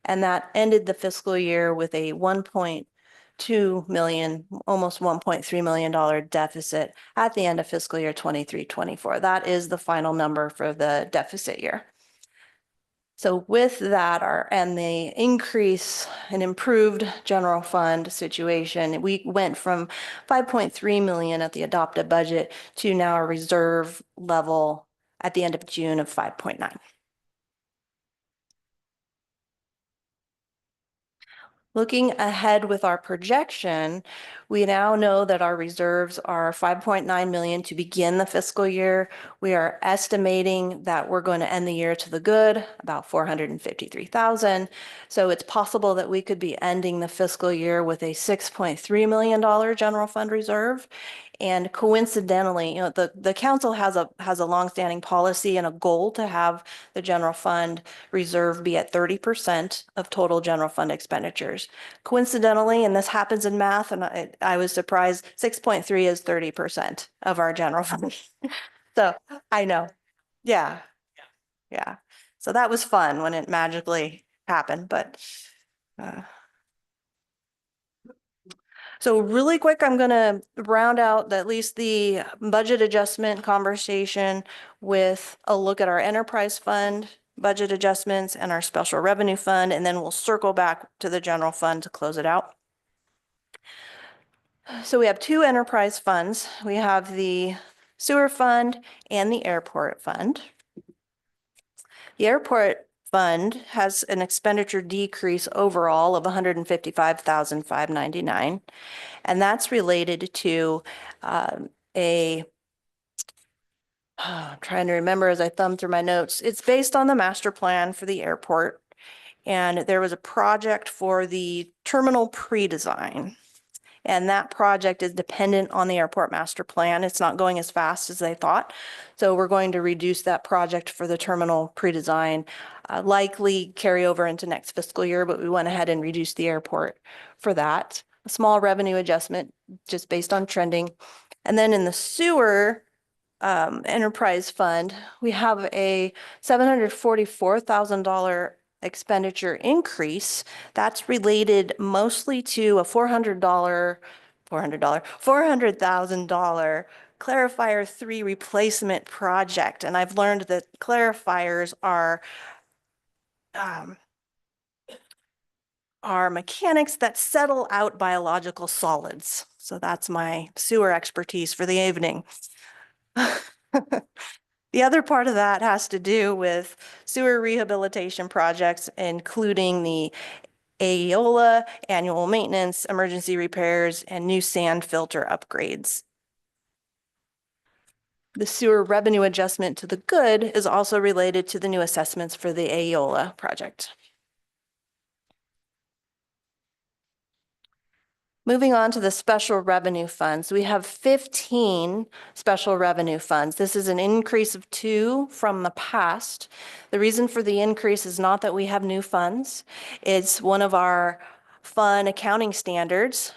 And that ended the fiscal year with a 1.2 million, almost $1.3 million deficit at the end of fiscal year 23-24. That is the final number for the deficit year. So with that, and the increase and improved general fund situation, we went from 5.3 million at the adopted budget to now a reserve level at the end of June of 5.9. Looking ahead with our projection, we now know that our reserves are 5.9 million to begin the fiscal year. We are estimating that we're going to end the year to the good, about 453,000. So it's possible that we could be ending the fiscal year with a $6.3 million general fund reserve. And coincidentally, the council has a longstanding policy and a goal to have the general fund reserve be at 30% of total general fund expenditures. Coincidentally, and this happens in math, and I was surprised, 6.3 is 30% of our general fund. So I know, yeah. So that was fun when it magically happened, but. So really quick, I'm going to round out at least the budget adjustment conversation with a look at our enterprise fund budget adjustments and our special revenue fund, and then we'll circle back to the general fund to close it out. So we have two enterprise funds. We have the sewer fund and the airport fund. The airport fund has an expenditure decrease overall of $155,599, and that's related to I'm trying to remember as I thumb through my notes. It's based on the master plan for the airport, and there was a project for the terminal pre-design. And that project is dependent on the airport master plan. It's not going as fast as they thought. So we're going to reduce that project for the terminal pre-design, likely carry over into next fiscal year, but we went ahead and reduced the airport for that. A small revenue adjustment just based on trending. And then in the sewer enterprise fund, we have a $744,000 expenditure increase. That's related mostly to a $400 $400,000 clarifier 3 replacement project. And I've learned that clarifiers are mechanics that settle out biological solids. So that's my sewer expertise for the evening. The other part of that has to do with sewer rehabilitation projects, including the AEOLA, annual maintenance, emergency repairs, and new sand filter upgrades. The sewer revenue adjustment to the good is also related to the new assessments for the AEOLA project. Moving on to the special revenue funds, we have 15 special revenue funds. This is an increase of 2 from the past. The reason for the increase is not that we have new funds. It's one of our fund accounting standards.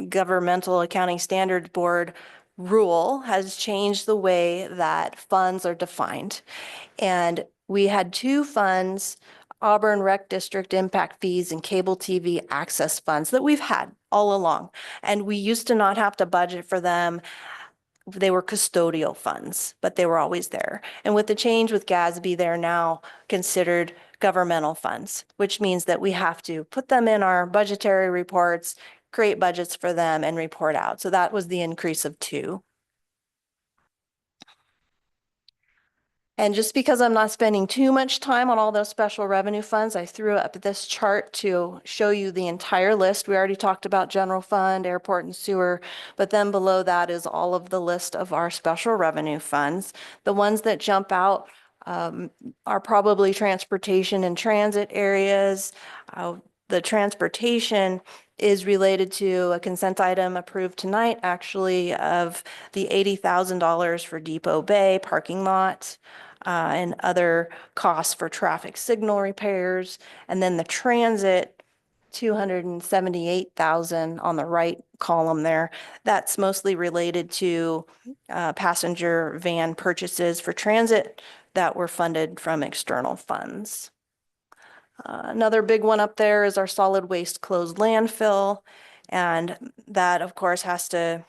Governmental Accounting Standards Board rule has changed the way that funds are defined. And we had 2 funds, Auburn Rec District Impact Fees and Cable TV Access Funds, that we've had all along. And we used to not have to budget for them. They were custodial funds, but they were always there. And with the change with GASB, they're now considered governmental funds, which means that we have to put them in our budgetary reports, create budgets for them, and report out. So that was the increase of 2. And just because I'm not spending too much time on all those special revenue funds, I threw up this chart to show you the entire list. We already talked about general fund, airport and sewer, but then below that is all of the list of our special revenue funds. The ones that jump out are probably transportation and transit areas. The transportation is related to a consent item approved tonight, actually, of the $80,000 for Depot Bay parking lot. And other costs for traffic signal repairs. And then the transit, $278,000 on the right column there. That's mostly related to passenger van purchases for transit that were funded from external funds. Another big one up there is our solid waste closed landfill. And that, of course, has to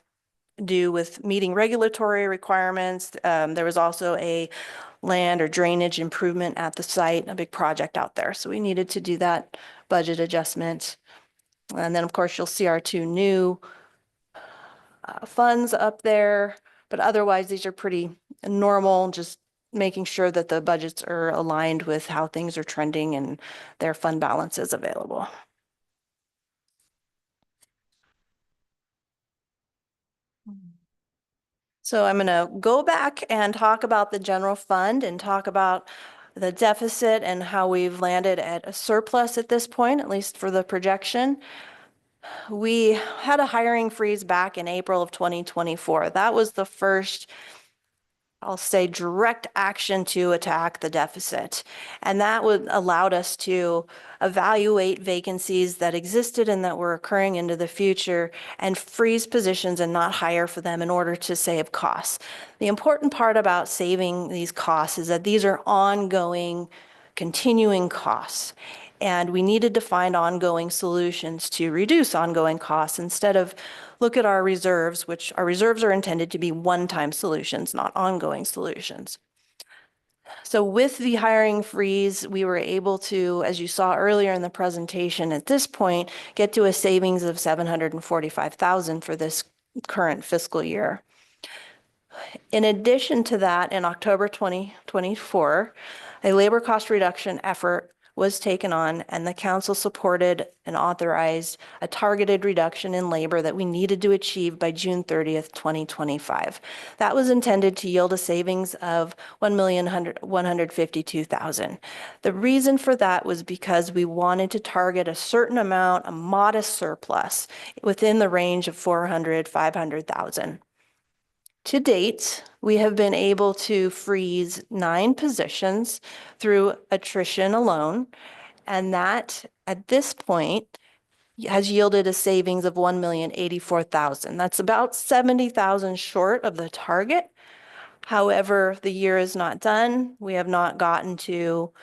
do with meeting regulatory requirements. There was also a land or drainage improvement at the site, a big project out there. So we needed to do that budget adjustment. And then, of course, you'll see our 2 new funds up there. But otherwise, these are pretty normal, just making sure that the budgets are aligned with how things are trending and their fund balance is available. So I'm going to go back and talk about the general fund and talk about the deficit and how we've landed at a surplus at this point, at least for the projection. We had a hiring freeze back in April of 2024. That was the first, I'll say, direct action to attack the deficit. And that allowed us to evaluate vacancies that existed and that were occurring into the future and freeze positions and not hire for them in order to save costs. The important part about saving these costs is that these are ongoing, continuing costs. And we needed to find ongoing solutions to reduce ongoing costs instead of look at our reserves, which our reserves are intended to be one-time solutions, not ongoing solutions. So with the hiring freeze, we were able to, as you saw earlier in the presentation, at this point, get to a savings of $745,000 for this current fiscal year. In addition to that, in October 2024, a labor cost reduction effort was taken on, and the council supported and authorized a targeted reduction in labor that we needed to achieve by June 30th, 2025. That was intended to yield a savings of $1,152,000. The reason for that was because we wanted to target a certain amount, a modest surplus within the range of $400,000, $500,000. To date, we have been able to freeze 9 positions through attrition alone, and that at this point has yielded a savings of $1,084,000. That's about $70,000 short of the target. However, the year is not done. We have not gotten to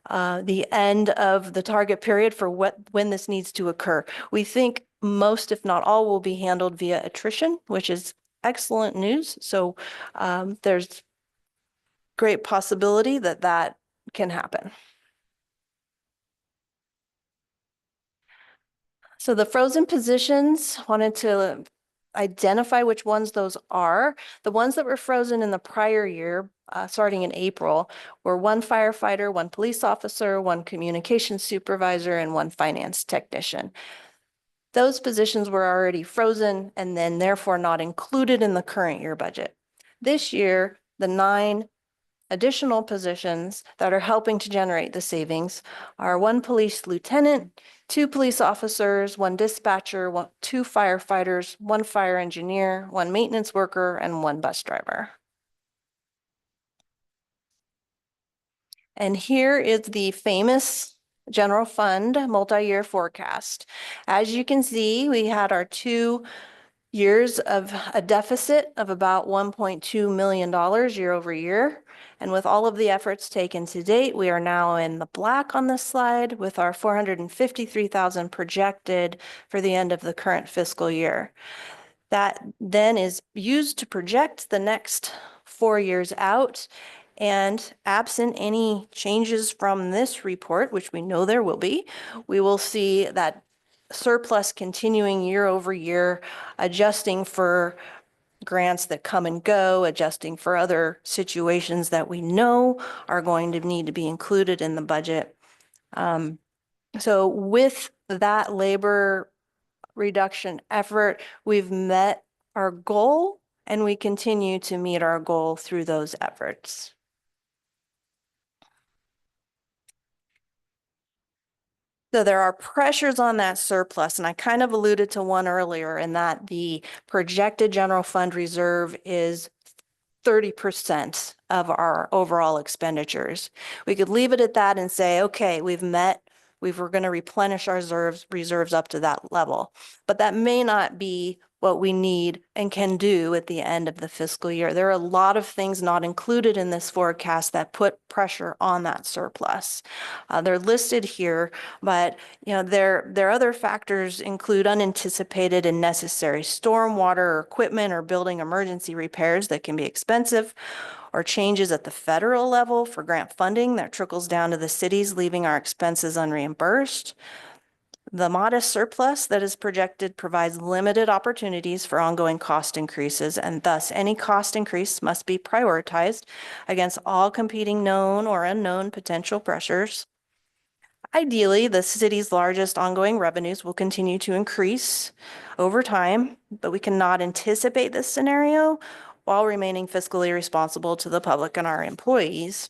the end of the target period for when this needs to occur. We think most, if not all, will be handled via attrition, which is excellent news. So there's great possibility that that can happen. So the frozen positions, wanted to identify which ones those are. The ones that were frozen in the prior year, starting in April, were 1 firefighter, 1 police officer, 1 communications supervisor, and 1 finance technician. Those positions were already frozen and then therefore not included in the current year budget. This year, the 9 additional positions that are helping to generate the savings are 1 police lieutenant, 2 police officers, 1 dispatcher, 2 firefighters, 1 fire engineer, 1 maintenance worker, and 1 bus driver. And here is the famous general fund multi-year forecast. As you can see, we had our 2 years of a deficit of about $1.2 million year over year. And with all of the efforts taken to date, we are now in the black on this slide with our $453,000 projected for the end of the current fiscal year. That then is used to project the next 4 years out. And absent any changes from this report, which we know there will be, we will see that surplus continuing year over year, adjusting for grants that come and go, adjusting for other situations that we know are going to need to be included in the budget. So with that labor reduction effort, we've met our goal and we continue to meet our goal through those efforts. So there are pressures on that surplus, and I kind of alluded to one earlier in that the projected general fund reserve is 30% of our overall expenditures. We could leave it at that and say, okay, we're going to replenish our reserves up to that level. But that may not be what we need and can do at the end of the fiscal year. There are a lot of things not included in this forecast that put pressure on that surplus. They're listed here, but their other factors include unanticipated and necessary stormwater or equipment or building emergency repairs that can be expensive, or changes at the federal level for grant funding that trickles down to the cities, leaving our expenses unreimbursed. The modest surplus that is projected provides limited opportunities for ongoing cost increases, and thus any cost increase must be prioritized against all competing known or unknown potential pressures. Ideally, the city's largest ongoing revenues will continue to increase over time, but we cannot anticipate this scenario while remaining fiscally responsible to the public and our employees.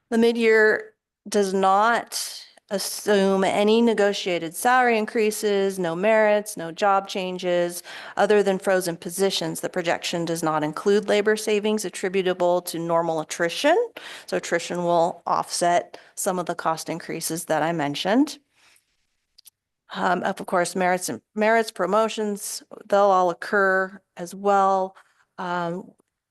The mid-year does not assume any negotiated salary increases, no merits, no job changes, other than frozen positions. The projection does not include labor savings attributable to normal attrition. So attrition will offset some of the cost increases that I mentioned. Of course, merits, promotions, they'll all occur as well.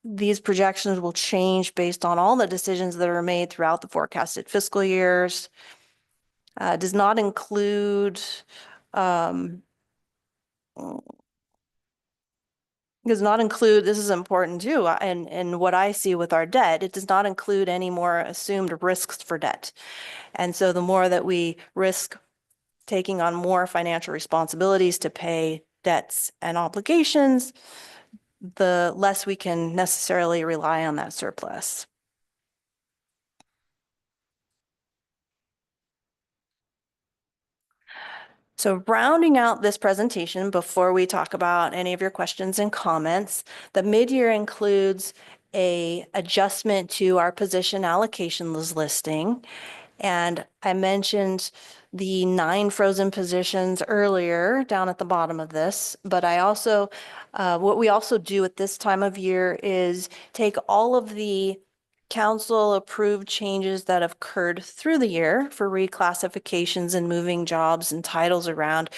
These projections will change based on all the decisions that are made throughout the forecasted fiscal years. Does not include this is important too, and what I see with our debt, it does not include any more assumed risks for debt. And so the more that we risk taking on more financial responsibilities to pay debts and obligations, the less we can necessarily rely on that surplus. So rounding out this presentation before we talk about any of your questions and comments, the mid-year includes an adjustment to our position allocations listing. And I mentioned the 9 frozen positions earlier down at the bottom of this, but I also, what we also do at this time of year is take all of the council approved changes that have occurred through the year for reclassifications and moving jobs and titles around.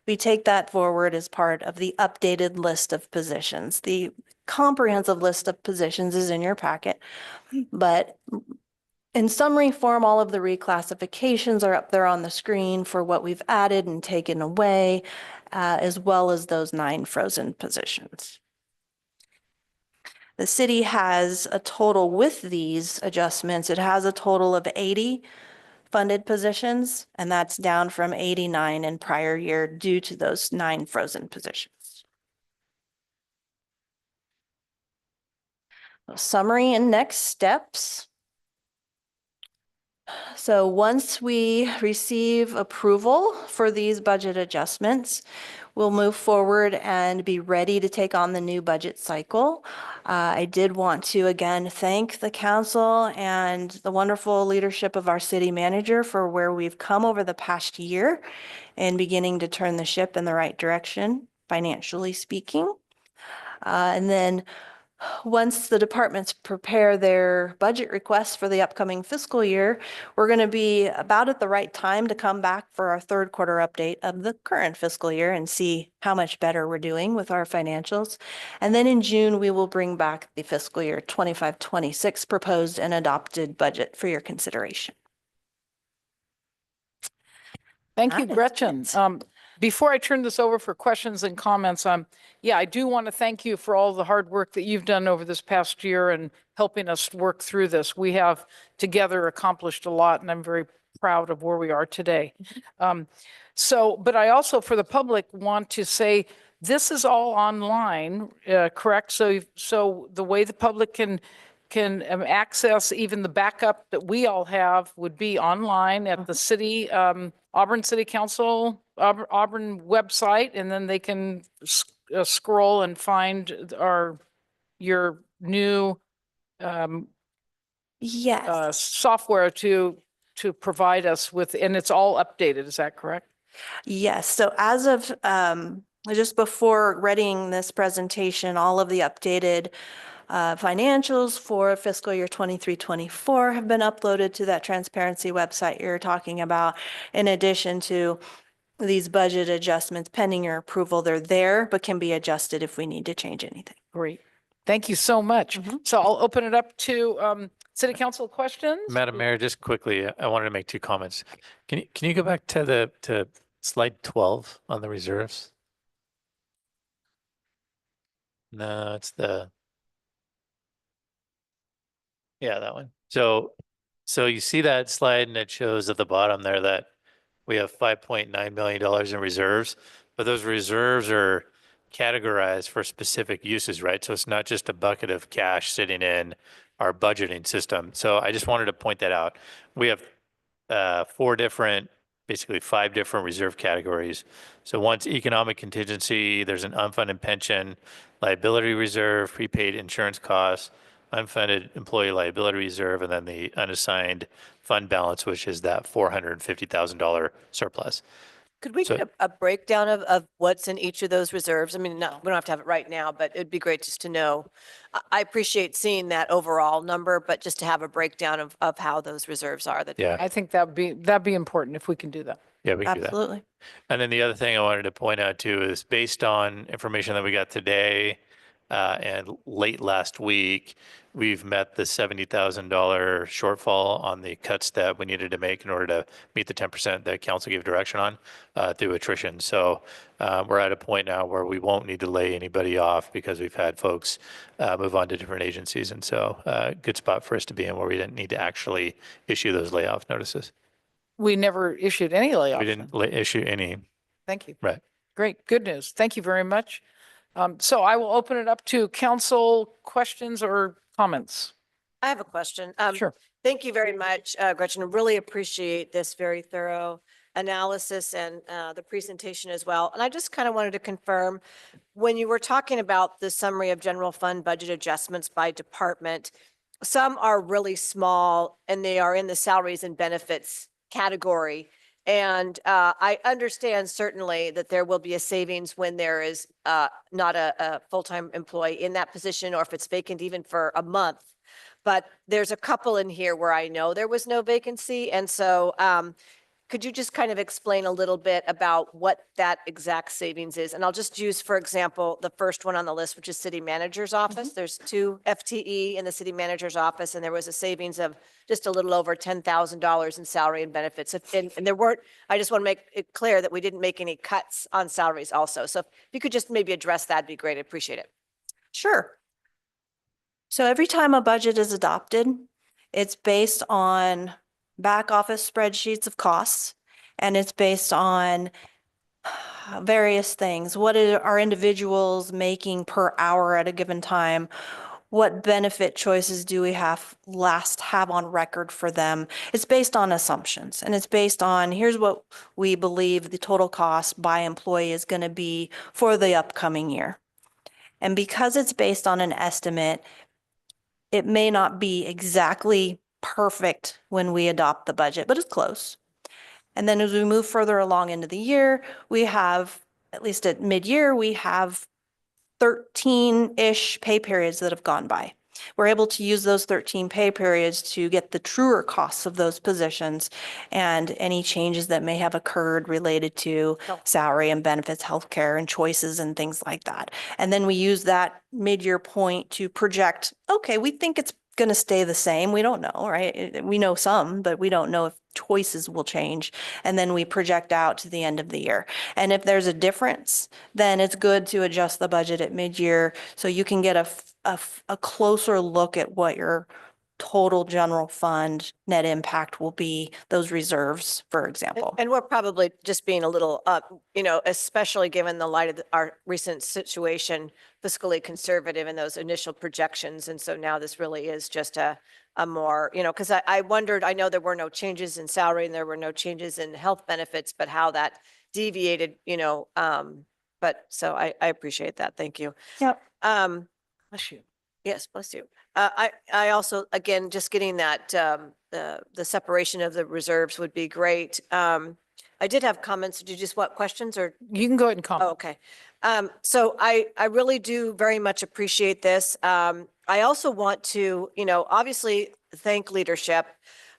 We take that forward as part of the updated list of positions. The comprehensive list of positions is in your packet, but In summary form, all of the reclassifications are up there on the screen for what we've added and taken away, as well as those 9 frozen positions. The city has a total with these adjustments, it has a total of 80 funded positions, and that's down from 89 in prior year due to those 9 frozen positions. Summary and next steps. So once we receive approval for these budget adjustments, we'll move forward and be ready to take on the new budget cycle. I did want to again thank the council and the wonderful leadership of our city manager for where we've come over the past year and beginning to turn the ship in the right direction, financially speaking. And then once the departments prepare their budget requests for the upcoming fiscal year, we're going to be about at the right time to come back for our 3rd quarter update of the current fiscal year and see how much better we're doing with our financials. And then in June, we will bring back the fiscal year 25-26 proposed and adopted budget for your consideration. Thank you, Gretchen. Before I turn this over for questions and comments, yeah, I do want to thank you for all the hard work that you've done over this past year and helping us work through this. We have together accomplished a lot, and I'm very proud of where we are today. But I also, for the public, want to say this is all online, correct? So the way the public can access even the backup that we all have would be online at the city, Auburn City Council, Auburn website, and then they can scroll and find your new Yes. software to provide us with, and it's all updated. Is that correct? Yes. So as of just before readying this presentation, all of the updated financials for fiscal year 23-24 have been uploaded to that transparency website you're talking about. In addition to these budget adjustments pending your approval, they're there, but can be adjusted if we need to change anything. Great. Thank you so much. So I'll open it up to City Council questions. Madam Mayor, just quickly, I wanted to make 2 comments. Can you go back to slide 12 on the reserves? No, it's that one. So you see that slide and it shows at the bottom there that we have $5.9 million in reserves, but those reserves are categorized for specific uses, right? So it's not just a bucket of cash sitting in our budgeting system. So I just wanted to point that out. We have basically 5 different reserve categories. So one's economic contingency, there's an unfunded pension, liability reserve, prepaid insurance costs, unfunded employee liability reserve, and then the unassigned fund balance, which is that $450,000 surplus. Could we get a breakdown of what's in each of those reserves? I mean, no, we don't have to have it right now, but it'd be great just to know. I appreciate seeing that overall number, but just to have a breakdown of how those reserves are. Yeah. I think that'd be important if we can do that. Yeah, we can do that. Absolutely. And then the other thing I wanted to point out too is based on information that we got today and late last week, we've met the $70,000 shortfall on the cuts that we needed to make in order to meet the 10% that council gave direction on through attrition. So we're at a point now where we won't need to lay anybody off because we've had folks move on to different agencies. And so good spot for us to be in where we didn't need to actually issue those layoff notices. We never issued any layoffs. We didn't issue any. Thank you. Right. Great. Good news. Thank you very much. So I will open it up to council questions or comments. I have a question. Sure. Thank you very much, Gretchen. I really appreciate this very thorough analysis and the presentation as well. And I just kind of wanted to confirm, when you were talking about the summary of general fund budget adjustments by department, some are really small and they are in the salaries and benefits category. And I understand certainly that there will be a savings when there is not a full-time employee in that position, or if it's vacant even for a month. But there's a couple in here where I know there was no vacancy. And so could you just kind of explain a little bit about what that exact savings is? And I'll just use, for example, the first one on the list, which is city manager's office. There's 2 FTE in the city manager's office, and there was a savings of just a little over $10,000 in salary and benefits. And there weren't, I just want to make it clear that we didn't make any cuts on salaries also. So if you could just maybe address that, it'd be great. I appreciate it. Sure. So every time a budget is adopted, it's based on back office spreadsheets of costs, and it's based on various things. What are individuals making per hour at a given time? What benefit choices do we have on record for them? It's based on assumptions, and it's based on, here's what we believe the total cost by employee is going to be for the upcoming year. And because it's based on an estimate, it may not be exactly perfect when we adopt the budget, but it's close. And then as we move further along into the year, we have, at least at mid-year, we have 13-ish pay periods that have gone by. We're able to use those 13 pay periods to get the truer costs of those positions and any changes that may have occurred related to salary and benefits, healthcare, and choices and things like that. And then we use that mid-year point to project, okay, we think it's going to stay the same. We don't know, right? We know some, but we don't know if choices will change. And then we project out to the end of the year. And if there's a difference, then it's good to adjust the budget at mid-year so you can get a closer look at what your total general fund net impact will be, those reserves, for example. And we're probably just being a little, especially given the light of our recent situation, fiscally conservative in those initial projections. And so now this really is just a more, because I wondered, I know there were no changes in salary and there were no changes in health benefits, but how that deviated, but so I appreciate that. Thank you. Yep. Bless you. Yes, bless you. I also, again, just getting that, the separation of the reserves would be great. I did have comments. Did you just want questions or? You can go ahead and comment. Oh, okay. So I really do very much appreciate this. I also want to, obviously thank leadership,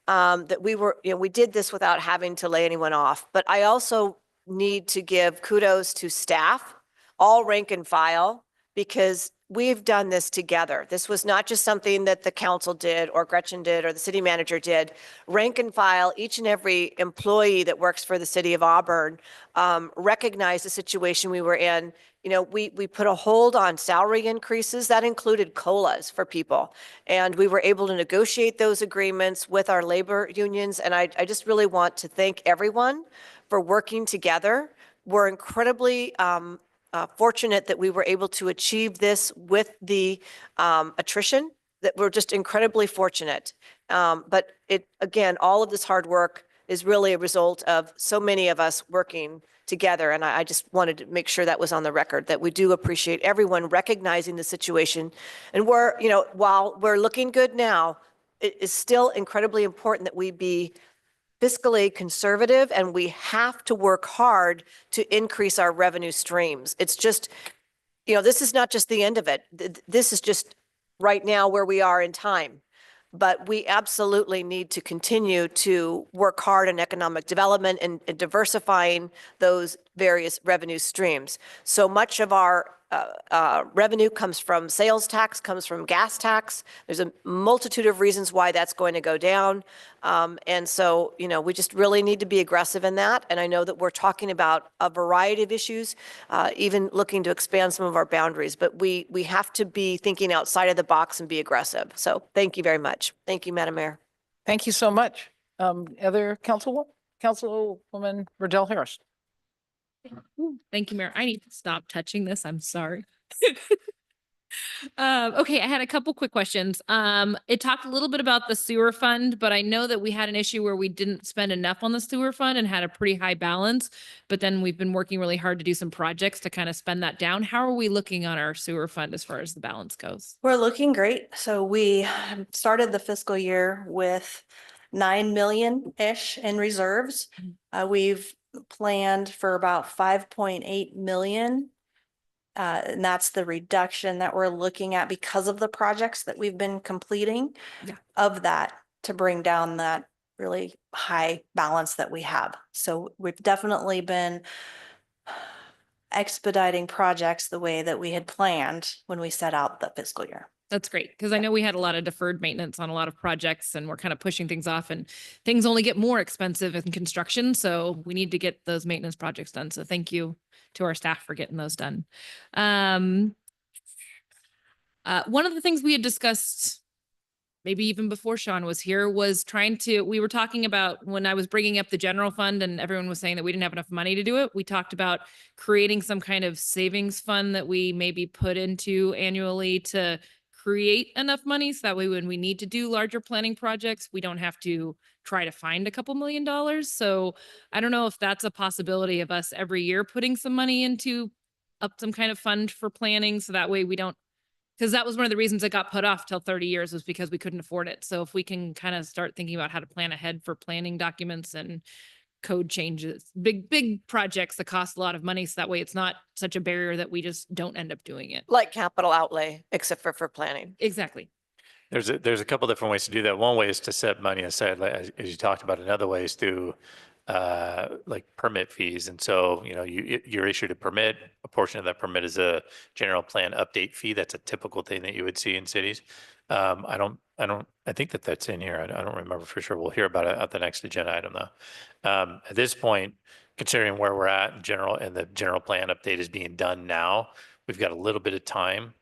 that we did this without having to lay anyone off, but I also need to give kudos to staff, all rank and file, because we've done this together. This was not just something that the council did or Gretchen did or the city manager did. Rank and file, each and every employee that works for the city of Auburn recognized the situation we were in. We put a hold on salary increases that included COLAs for people. And we were able to negotiate those agreements with our labor unions. And I just really want to thank everyone for working together. We're incredibly fortunate that we were able to achieve this with the attrition, that we're just incredibly fortunate. But again, all of this hard work is really a result of so many of us working together. And I just wanted to make sure that was on the record, that we do appreciate everyone recognizing the situation. And while we're looking good now, it is still incredibly important that we be fiscally conservative, and we have to work hard to increase our revenue streams. It's just, this is not just the end of it. This is just right now where we are in time. But we absolutely need to continue to work hard on economic development and diversifying those various revenue streams. So much of our revenue comes from sales tax, comes from gas tax. There's a multitude of reasons why that's going to go down. And so, we just really need to be aggressive in that. And I know that we're talking about a variety of issues, even looking to expand some of our boundaries, but we have to be thinking outside of the box and be aggressive. So thank you very much. Thank you, Madam Mayor. Thank you so much. Other Councilwoman Riddell Harris. Thank you, Mayor. I need to stop touching this. I'm sorry. Okay, I had a couple quick questions. It talked a little bit about the sewer fund, but I know that we had an issue where we didn't spend enough on the sewer fund and had a pretty high balance, but then we've been working really hard to do some projects to kind of spend that down. How are we looking on our sewer fund as far as the balance goes? We're looking great. So we started the fiscal year with 9 million-ish in reserves. We've planned for about 5.8 million. And that's the reduction that we're looking at because of the projects that we've been completing of that to bring down that really high balance that we have. So we've definitely been expediting projects the way that we had planned when we set out the fiscal year. That's great, because I know we had a lot of deferred maintenance on a lot of projects and we're kind of pushing things off, and things only get more expensive in construction. So we need to get those maintenance projects done. So thank you to our staff for getting those done. One of the things we had discussed, maybe even before Sean was here, was we were talking about, when I was bringing up the general fund and everyone was saying that we didn't have enough money to do it, we talked about creating some kind of savings fund that we maybe put into annually to create enough money. So that way, when we need to do larger planning projects, we don't have to try to find a couple $1 million. So I don't know if that's a possibility of us every year putting some money into some kind of fund for planning. So that way we don't, because that was one of the reasons it got put off till 30 years, was because we couldn't afford it. So if we can kind of start thinking about how to plan ahead for planning documents and code changes, big projects that cost a lot of money. So that way it's not such a barrier that we just don't end up doing it. Like capital outlay, except for planning. Exactly. There's a couple different ways to do that. One way is to set money aside, like, as you talked about. Another way is through like permit fees. And so, you're issued a permit. A portion of that permit is a general plan update fee. That's a typical thing that you would see in cities. I think that's in here. I don't remember for sure. We'll hear about it at the next agenda item though. At this point, considering where we're at in general, and the general plan update is being done now, we've got a little bit of time.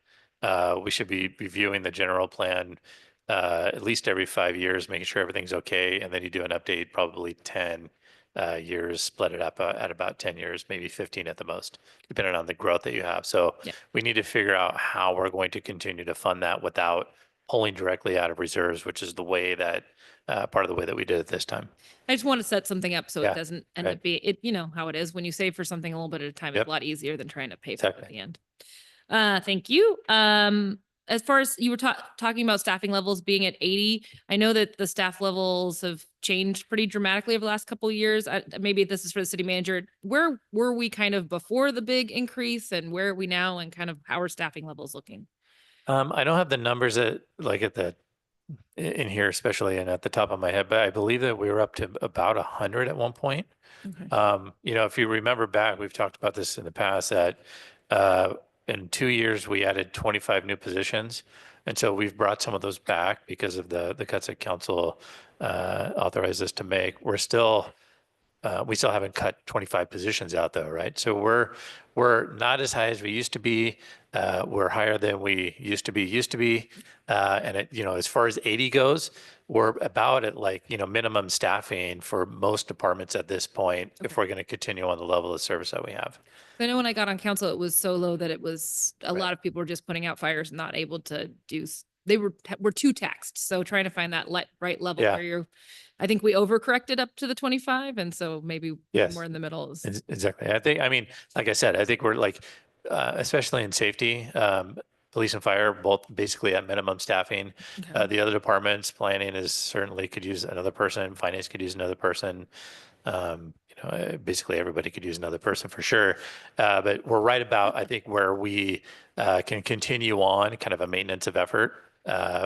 We should be reviewing the general plan at least every 5 years, making sure everything's okay. And then you do an update probably 10 years, split it up at about 10 years, maybe 15 at the most, depending on the growth that you have. So we need to figure out how we're going to continue to fund that without pulling directly out of reserves, which is the way that part of the way that we did it this time. I just want to set something up so Yeah, it doesn't end up being, you know how it is. When you save for something a little bit at a time, it's a lot easier than trying to pay for it at the end. Thank you. As far as you were talking about staffing levels being at 80, I know that the staff levels have changed pretty dramatically over the last couple of years. Maybe this is for the city manager. Where were we kind of before the big increase, and where are we now, and kind of how are staffing levels looking? I don't have the numbers in here, especially, and at the top of my head, but I believe that we were up to about 100 at one point. Okay. If you remember back, we've talked about this in the past, that in 2 years, we added 25 new positions. And so we've brought some of those back because of the cuts that council authorized us to make. We still haven't cut 25 positions out though, right? So we're not as high as we used to be. We're higher than we used to be. And as far as 80 goes, we're about at minimum staffing for most departments at this point, if we're going to continue on the level of service that we have. I know when I got on council, it was so low that it was a lot of people were just putting out fires and not able to they were too taxed. So trying to find that right level where I think we overcorrected up to the 25. And so maybe more in the middle is. Exactly. Like I said, I think we're especially in safety, police and fire, both basically at minimum staffing. Okay. The other departments, planning certainly could use another person. Finance could use another person. Basically everybody could use another person for sure. But we're right about, I think, where we can continue on kind of a maintenance of effort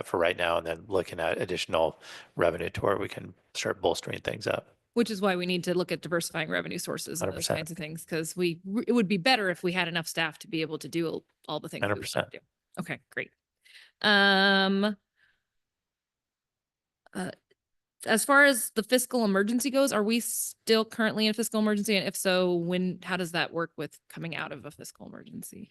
for right now, and then looking at additional revenue to where we can start bolstering things up. Which is why we need to look at diversifying revenue sources and those 100%. kinds of things, because it would be better if we had enough staff to be able to do all the things. 100%. Do. Okay, great. As far as the fiscal emergency goes, are we still currently in a fiscal emergency? And if so, how does that work with coming out of a fiscal emergency?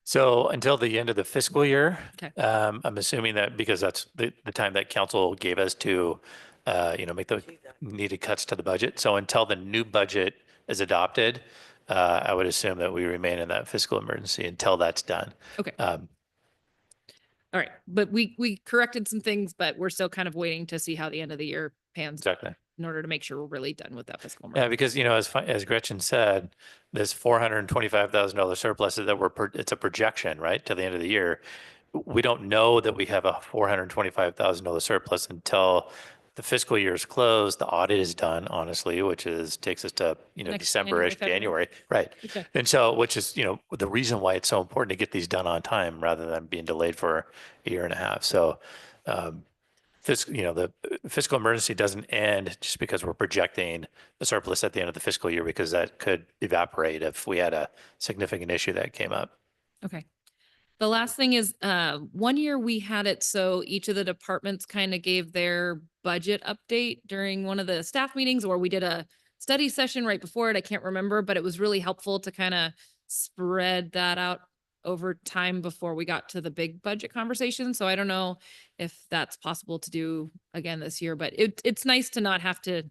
So until the end of the fiscal year, Okay. I'm assuming that because that's the time that council gave us to, make the needed cuts to the budget. So until the new budget is adopted, I would assume that we remain in that fiscal emergency until that's done. Okay. All right. But we corrected some things, but we're still kind of waiting to see how the end of the year pans out Exactly. in order to make sure we're really done with that fiscal Yeah, emergency. because as Gretchen said, this $425,000 surplus it's a projection, right, to the end of the year. We don't know that we have a $425,000 surplus until the fiscal year is closed, the audit is done, honestly, takes us to Next December-ish, January, January, right? Okay. And so, which is the reason why it's so important to get these done on time rather than being delayed for a year and a half. So the fiscal emergency doesn't end just because we're projecting a surplus at the end of the fiscal year, because that could evaporate if we had a significant issue that came up. Okay. The last thing is, 1 year we had it so each of the departments kind of gave their budget update during one of the staff meetings, or we did a study session right before it. I can't remember, but it was really helpful to kind of spread that out over time before we got to the big budget conversation. So I don't know if that's possible to do again this year, but it's nice to not have to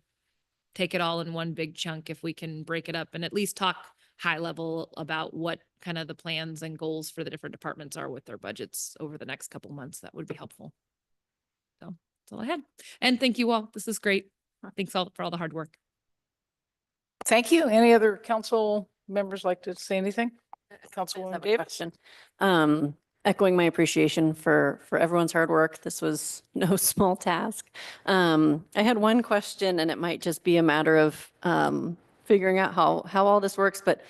take it all in one big chunk if we can break it up and at least talk high level about what kind of the plans and goals for the different departments are with their budgets over the next couple months. That would be helpful. So that's all I had. And thank you all. This is great. Thanks all for all the hard work. Thank you. Any other council members like to say anything? Councilwoman Davis? Echoing my appreciation for everyone's hard work. This was no small task. I had one question, and it might just be a matter of figuring out how all this works, but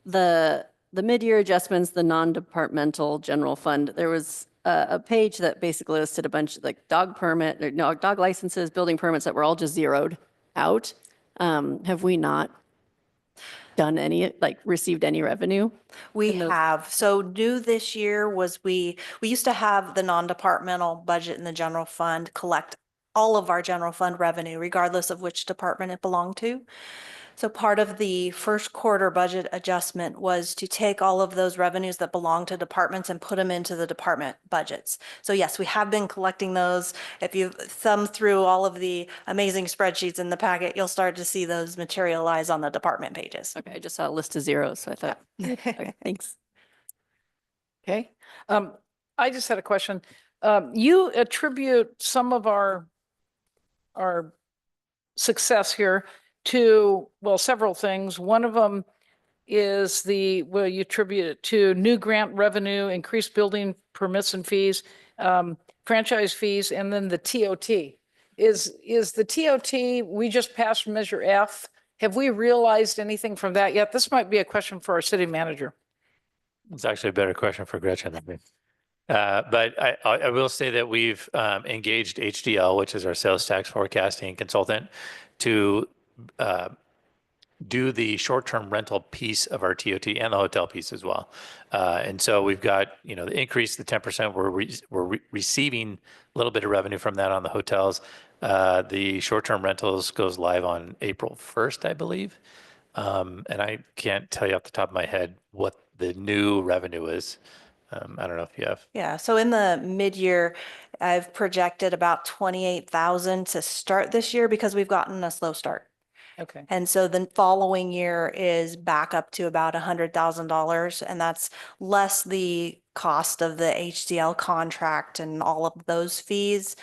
the mid-year adjustments, the non-departmental general fund, there was a page that basically listed a bunch of like dog licenses, building permits that were all just zeroed out. Have we not done any, like received any revenue? We in those? have. So new this year was we used to have the non-departmental budget in the general fund collect all of our general fund revenue, regardless of which department it belonged to. So part of the first quarter budget adjustment was to take all of those revenues that belong to departments and put them into the department budgets. So yes, we have been collecting those. If you thumb through all of the amazing spreadsheets in the packet, you'll start to see those materialize on the department pages. Okay, I just saw a list of zeros, so I thought, okay, thanks. Okay. I just had a question. You attribute some of our success here to, well, several things. One of them is you attribute it to new grant revenue, increased building permits and fees, franchise fees, and then the TOT. Is the TOT, we just passed Measure F. Have we realized anything from that yet? This might be a question for our city manager. It's actually a better question for Gretchen than me. But I will say that we've engaged HDL, which is our sales tax forecasting consultant, to do the short-term rental piece of our TOT and the hotel piece as well. And so we've got, the increase, the 10%, we're receiving a little bit of revenue from that on the hotels. The short-term rentals goes live on April 1st, I believe. And I can't tell you off the top of my head what the new revenue is. I don't know if you have. Yeah, so in the mid-year, I've projected about 28,000 to start this year because we've gotten a slow start. Okay. And so the following year is back up to about $100,000, and that's less the cost of the HDL contract and all of those fees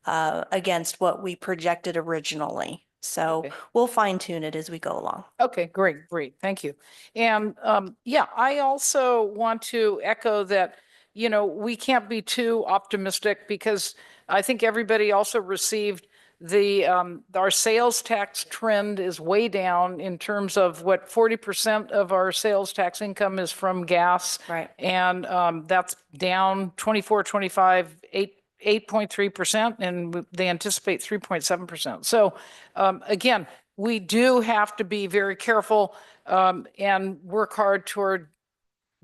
against what we projected originally. So Okay. we'll fine tune it as we go along. Okay, great. Thank you. And yeah, I also want to echo that, we can't be too optimistic because I think everybody also received our sales tax trend is way down in terms of what 40% of our sales tax income is from gas. Right. And that's down 24, 25, 8.3%, and they anticipate 3.7%. So again, we do have to be very careful and work hard toward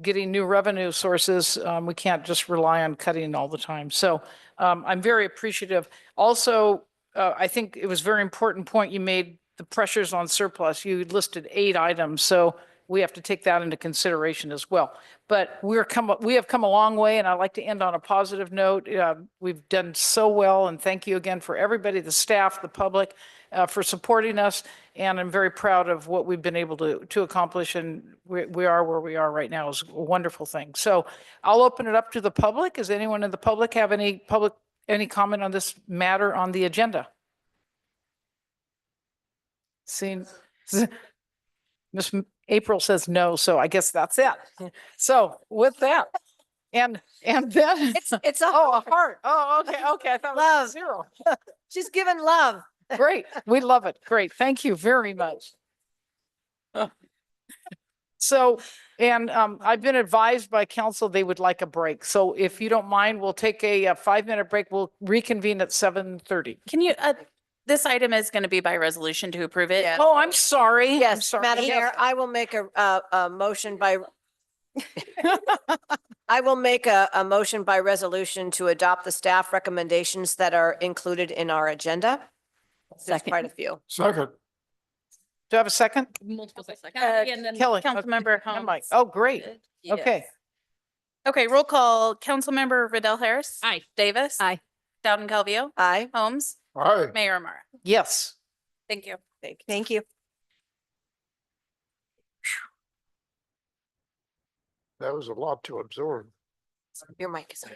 getting new revenue sources. We can't just rely on cutting all the time. So I'm very appreciative. Also, I think it was a very important point you made, the pressures on surplus. You listed 8 items, so we have to take that into consideration as well. But we have come a long way, and I'd like to end on a positive note. We've done so well, and thank you again for everybody, the staff, the public, for supporting us. And I'm very proud of what we've been able to accomplish, and we are where we are right now is a wonderful thing. So I'll open it up to the public. Does anyone in the public have any comment on this matter on the agenda? Seeing Miss April says no, so I guess that's it. So with that, and then It's a a heart. Oh, okay. I thought it was Love. 0. She's given love. Great. We love it. Great. Thank you very much. So, and I've been advised by council they would like a break. So if you don't mind, we'll take a 5-minute break. We'll reconvene at 7:30. Can you, this item is going to be by resolution to approve it. Yeah. Oh, I'm sorry. I'm Yes, sorry. Madam Mayor, I will make a motion by, I will make a motion by resolution to adopt the staff recommendations that are included in our agenda. There's Second. quite a few. Second. Do I have a second? Multiple seconds. And then Kelly, okay. Councilmember I'm like, Holmes. oh, great. Yes. Okay. Okay, roll call. Councilmember Riddell Harris. Aye. Davis. Aye. Dowden Calvillo. Aye. Holmes. Aye. Mayor Amara. Yes. Thank you. Thank you. That was a lot to absorb. Your mic is on.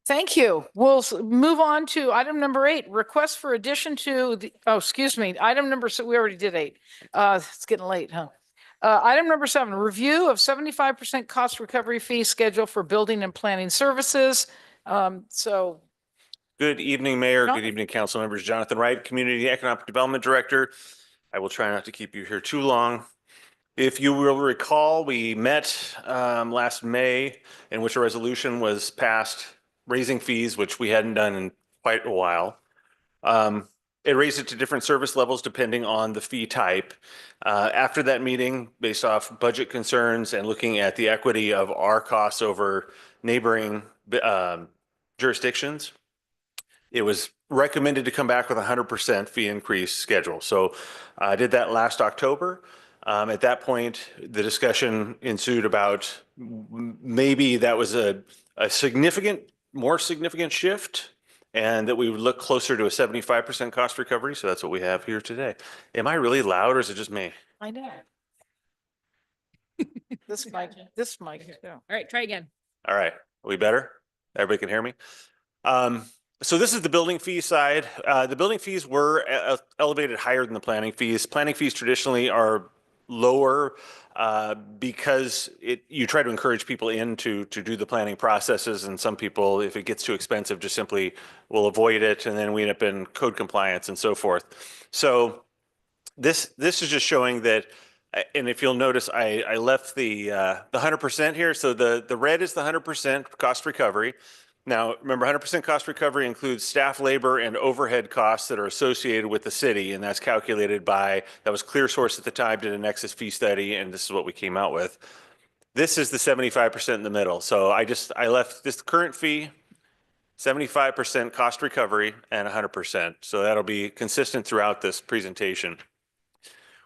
Thank you. We'll move on to item number 8, request for addition to the, oh, excuse me, item number, so we already did 8. It's getting late, huh? Item number 7, review of 75% cost recovery fee schedule for building and planning services. So Good evening, Mayor. Jonathan. Good evening, council members. Jonathan Wright, Community Economic Development Director. I will try not to keep you here too long. If you will recall, we met last May in which a resolution was passed raising fees, which we hadn't done in quite a while. It raised it to different service levels depending on the fee type. After that meeting, based off budget concerns and looking at the equity of our costs over neighboring jurisdictions, it was recommended to come back with a 100% fee increase schedule. So I did that last October. At that point, the discussion ensued about maybe that was a more significant shift, and that we would look closer to a 75% cost recovery. So that's what we have here today. Am I really loud, or is it just me? I know. This mic, yeah. All right, try again. All right, are we better? Everybody can hear me? So this is the building fee side. The building fees were elevated higher than the planning fees. Planning fees traditionally are lower because you try to encourage people to do the planning processes, and some people, if it gets too expensive, just simply will avoid it, and then we end up in code compliance and so forth. So this is just showing that, and if you'll notice, I left the 100% here. So the red is the 100% cost recovery. Now, remember, 100% cost recovery includes staff labor and overhead costs that are associated with the city, and that's calculated by, that was ClearSource at the time, did a Nexus fee study, and this is what we came out with. This is the 75% in the middle. So I left this current fee, 75% cost recovery, and 100%. So that'll be consistent throughout this presentation.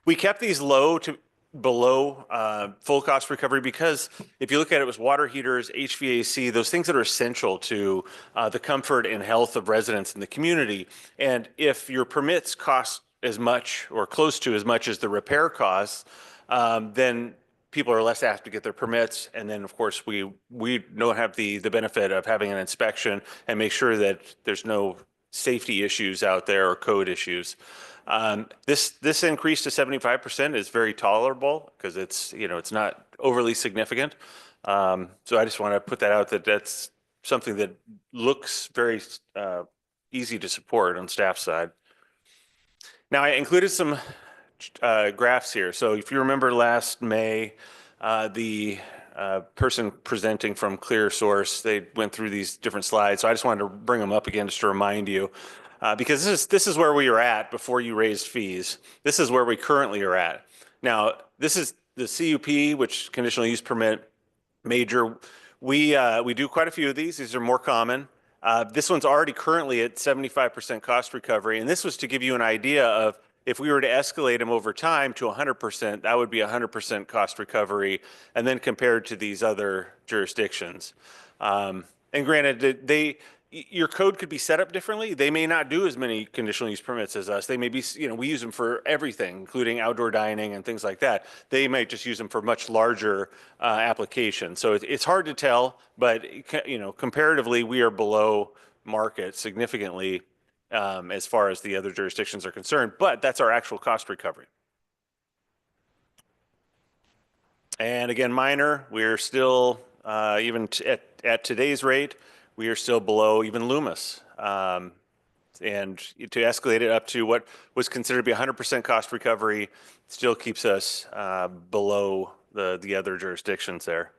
We kept these low to below full cost recovery because if you look at it, was water heaters, HVAC, those things that are essential to the comfort and health of residents in the community. And if your permits cost as much or close to as much as the repair costs, then people are less apt to get their permits. And then, of course, we don't have the benefit of having an inspection and make sure that there's no safety issues out there or code issues. This increase to 75% is very tolerable because it's not overly significant. So I just want to put that out, that's something that looks very easy to support on staff side. Now, I included some graphs here. So if you remember last May, the person presenting from ClearSource, they went through these different slides. So I just wanted to bring them up again just to remind you. Because this is where we were at before you raised fees. This is where we currently are at. Now, this is the CUP, which conditional use permit major. We do quite a few of these. These are more common. This one's already currently at 75% cost recovery. And this was to give you an idea of if we were to escalate them over time to 100%, that would be 100% cost recovery. And then compared to these other jurisdictions. And granted, your code could be set up differently. They may not do as many conditional use permits as us. They may be, we use them for everything, including outdoor dining and things like that. They might just use them for much larger applications. So it's hard to tell, but comparatively, we are below market significantly as far as the other jurisdictions are concerned, but that's our actual cost recovery. And again, minor, we're still, even at today's rate, we are still below even Loomis. And to escalate it up to what was considered to be 100% cost recovery still keeps us below the other jurisdictions there.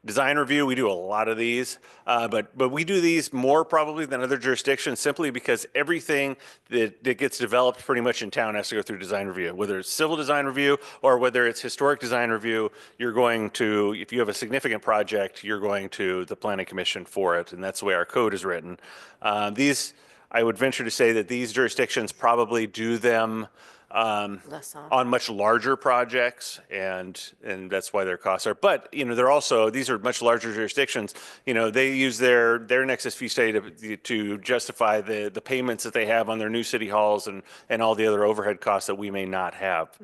Design review, we do a lot of these, but we do these more probably than other jurisdictions simply because everything that gets developed pretty much in town has to go through design review. Whether it's civil design review or whether it's historic design review, you're going to, if you have a significant project, you're going to the planning commission for it, and that's the way our code is written. These, I would venture to say that these jurisdictions probably do them on much larger projects, and that's why their costs are. But they're also, these are much larger jurisdictions. They use their Nexus fee study to justify the payments that they have on their new city halls and all the other overhead costs that we may not have.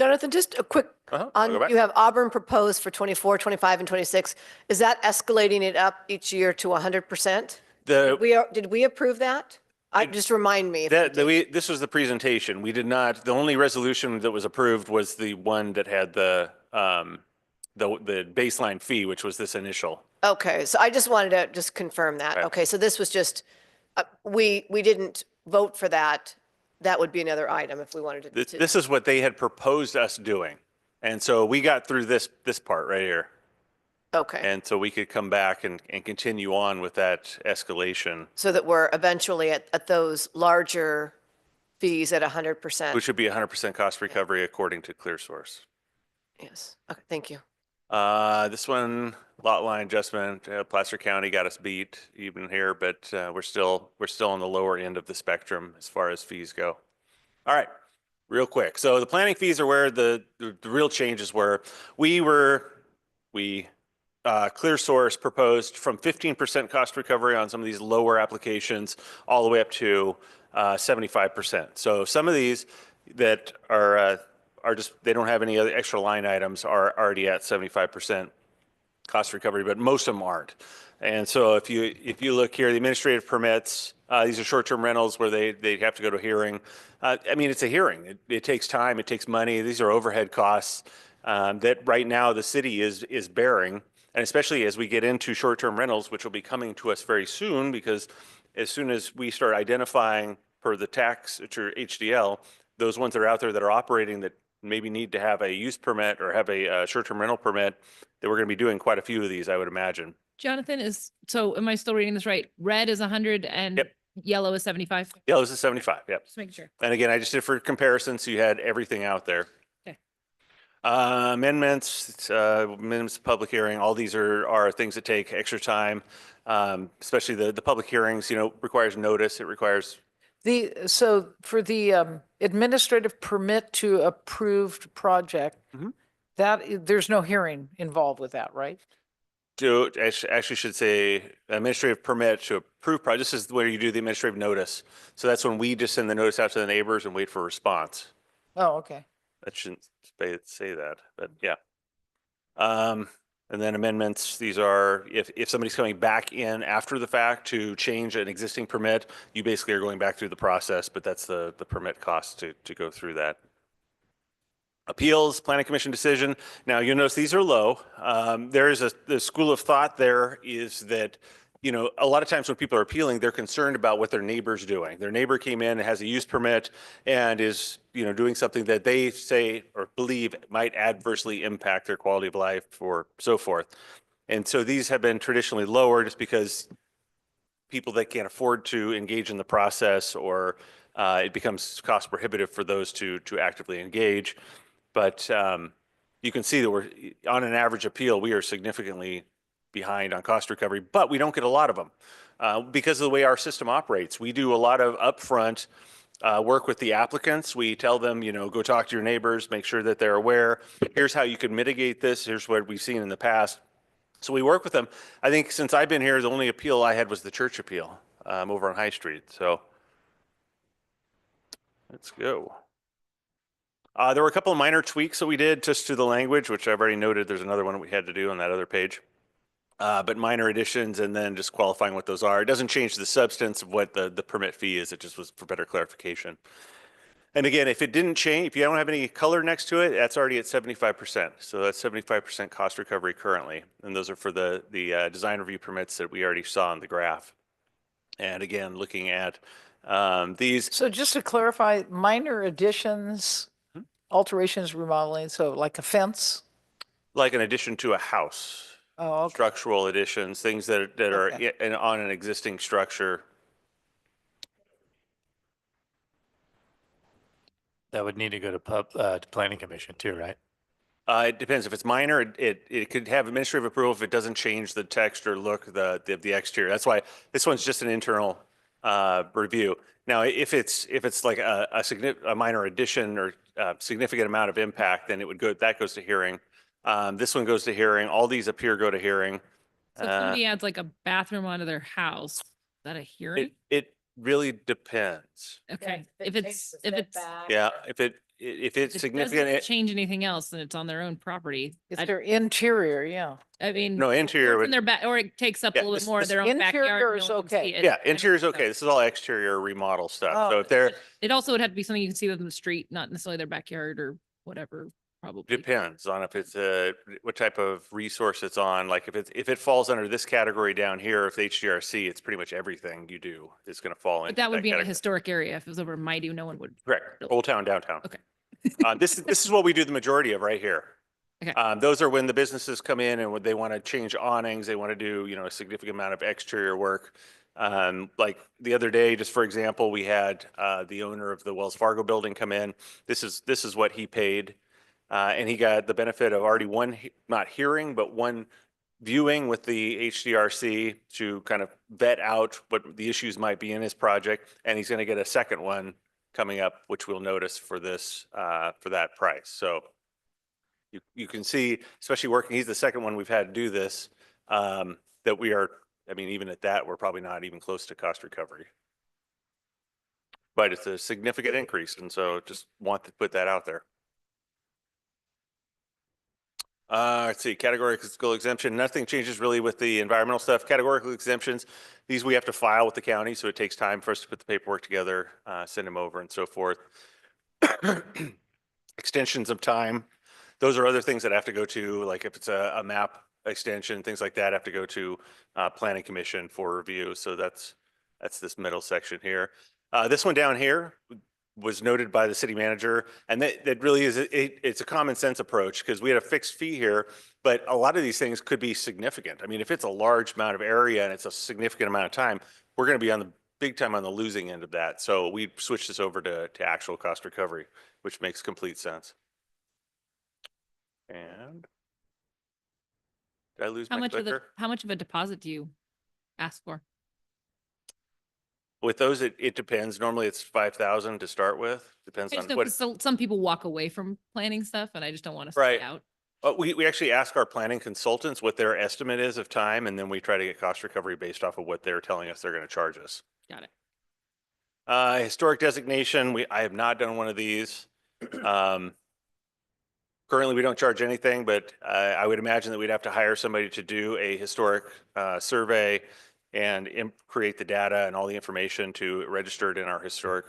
Jonathan, just a quick, I'll go back. you have Auburn proposed for 24, 25, and 26. Is that escalating it up each year to 100%? Did we approve that? Just remind me. This was the presentation. We did not, the only resolution that was approved was the one that had the baseline fee, which was this initial. Okay, so I just wanted to just confirm that. Right. Okay, so this was just, we didn't vote for that. That would be another item if we wanted to. This is what they had proposed us doing. And so we got through this part right here. Okay, And so we could come back and continue on with that escalation, so that we're eventually at those larger fees at 100%. which would be 100% cost recovery according to ClearSource. Yes, okay, thank you. This one, lot line adjustment, Placer County got us beat even here, but we're still on the lower end of the spectrum as far as fees go. All right, real quick. So the planning fees are where the real changes were. ClearSource proposed from 15% cost recovery on some of these lower applications all the way up to 75%. So some of these that are just, they don't have any other extra line items, are already at 75% cost recovery, but most of them aren't. And so if you look here, the administrative permits, these are short-term rentals where they have to go to a hearing. I mean, it's a hearing. It takes time, it takes money. These are overhead costs that right now the city is bearing. And especially as we get into short-term rentals, which will be coming to us very soon, because as soon as we start identifying per the tax or HDL, those ones that are out there that are operating that maybe need to have a use permit or have a short-term rental permit, that we're going to be doing quite a few of these, I would imagine. Jonathan, so am I still reading this right? Red is 100 and Yep. yellow is 75? Yeah, this is 75, yep. Just making sure. And again, I just did for comparison, so you had everything out there. Okay. Amendments, amendments to public hearing, all these are things that take extra time, especially the public hearings, requires notice, it requires. So for the administrative permit to approved project, there's no hearing involved with that, right? Actually should say administrative permit to approve project. This is where you do the administrative notice. So that's when we just send the notice out to the neighbors and wait for a response. Oh, okay. That shouldn't say that, but yeah. And then amendments, these are, if somebody's coming back in after the fact to change an existing permit, you basically are going back through the process, but that's the permit cost to go through that. Appeals, planning commission decision. Now you'll notice these are low. There is the school of thought there is that, a lot of times when people are appealing, they're concerned about what their neighbor's doing. Their neighbor came in and has a use permit and is, doing something that they say or believe might adversely impact their quality of life or so forth. And so these have been traditionally lower just because people that can't afford to engage in the process or it becomes cost prohibitive for those to actively engage. But you can see that we're on an average appeal, we are significantly behind on cost recovery, but we don't get a lot of them because of the way our system operates. We do a lot of upfront work with the applicants. We tell them, go talk to your neighbors, make sure that they're aware. Here's how you can mitigate this. Here's what we've seen in the past. So we work with them. I think since I've been here, the only appeal I had was the church appeal over on High Street. So let's go. There were a couple of minor tweaks that we did just to the language, which I've already noted. There's another one that we had to do on that other page. But minor additions and then just qualifying what those are. It doesn't change the substance of what the permit fee is. It just was for better clarification. And again, if it didn't change, if you don't have any color next to it, that's already at 75%. So that's 75% cost recovery currently. And those are for the design review permits that we already saw in the graph. And again, looking at these. So just to clarify, minor additions, alterations, remodeling, so like a fence? Like an addition to a house. Oh, okay. Structural additions, things that are on an existing structure. That would need to go to planning commission too, right? It depends. If it's minor, it could have administrative approval if it doesn't change the text or look of the exterior. That's why this one's just an internal review. Now, if it's like a minor addition or significant amount of impact, then that goes to hearing. This one goes to hearing. All these up here go to hearing. So if somebody adds like a bathroom onto their house, is that a hearing? It really depends. Okay, if it's, Yeah, if it's It significant, doesn't change anything else, then it's on their own property. If they're interior, yeah. I mean. no, interior or would. in their back, or it takes up a Yeah, little bit this- more of this their own backyard. interior no is one can okay. see it. Yeah, I don't interior is think okay. so. This is all exterior remodel stuff. Oh, So if they're, It also would have to be something you can see within the street, not necessarily their backyard or whatever, probably. depends on if it's what type of resource it's on. Like if it falls under this category down here, if HDRC, it's pretty much everything you do is going to fall into But that would be in a category. historic area. If it was over in Maidu, no one would. Correct. Old Town, downtown. Okay. This is what we do the majority of right here. Okay. Those are when the businesses come in and when they want to change awnings, they want to do, a significant amount of exterior work. Like the other day, just for example, we had the owner of the Wells Fargo building come in. This is what he paid. And he got the benefit of already one, not hearing, but one viewing with the HDRC to kind of vet out what the issues might be in his project. And he's going to get a second one coming up, which we'll notice for this, for that price. So you can see, especially working, he's the second one we've had to do this, that we are, I mean, even at that, we're probably not even close to cost recovery. But it's a significant increase. And so just want to put that out there. Let's see, categorical exemption, nothing changes really with the environmental stuff. Categorical exemptions, these we have to file with the county, so it takes time for us to put the paperwork together, send them over and so forth. Extensions of time, those are other things that have to go to, like if it's a map extension, things like that have to go to planning commission for review. So that's this middle section here. This one down here was noted by the city manager, and that really is, it's a common sense approach because we had a fixed fee here, but a lot of these things could be significant. I mean, if it's a large amount of area and it's a significant amount of time, we're going to be on the big time on the losing end of that. So we switched this over to actual cost recovery, which makes complete sense. And did I lose How my much clicker? how much of a deposit do you ask for? With those, it depends. Normally it's 5,000 to start with. Depends I on just know, what. 'cause some people walk away from planning stuff and I just don't want to Right. stay out. We actually ask our planning consultants what their estimate is of time, and then we try to get cost recovery based off of what they're telling us they're going to charge us. Got it. Historic designation, I have not done one of these. Currently, we don't charge anything, but I would imagine that we'd have to hire somebody to do a historic survey and create the data and all the information to register it in our historic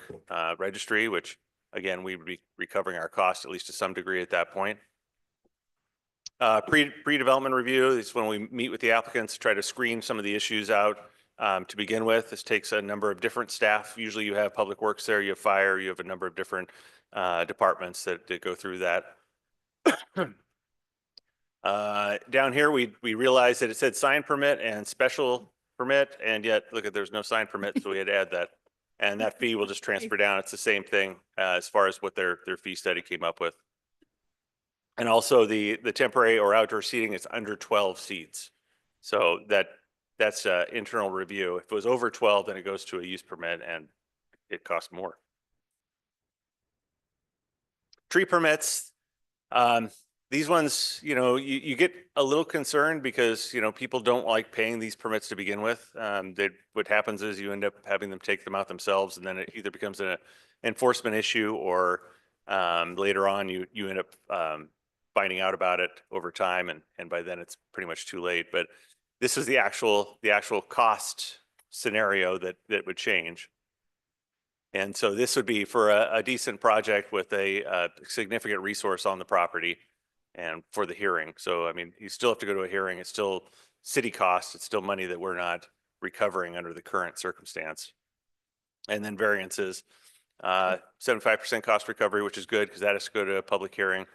registry, which again, we would be recovering our costs at least to some degree at that point. Pre-development review is when we meet with the applicants, try to screen some of the issues out to begin with. This takes a number of different staff. Usually you have public works there, you have fire, you have a number of different departments that go through that. Down here, we realized that it said sign permit and special permit, and yet look at, there's no sign permit, so we had to add that. And that fee will just transfer down. It's the same thing as far as what their fee study came up with. And also the temporary or outdoor seating is under 12 seats. So that's internal review. If it was over 12, then it goes to a use permit and it costs more. Tree permits, these ones, you get a little concerned because, people don't like paying these permits to begin with. What happens is you end up having them take them out themselves, and then it either becomes an enforcement issue or later on you end up finding out about it over time, and by then it's pretty much too late. But this is the actual cost scenario that would change. And so this would be for a decent project with a significant resource on the property and for the hearing. So, I mean, you still have to go to a hearing. It's still city costs. It's still money that we're not recovering under the current circumstance. And then variances, 75% cost recovery, which is good because that has to go to a public hearing.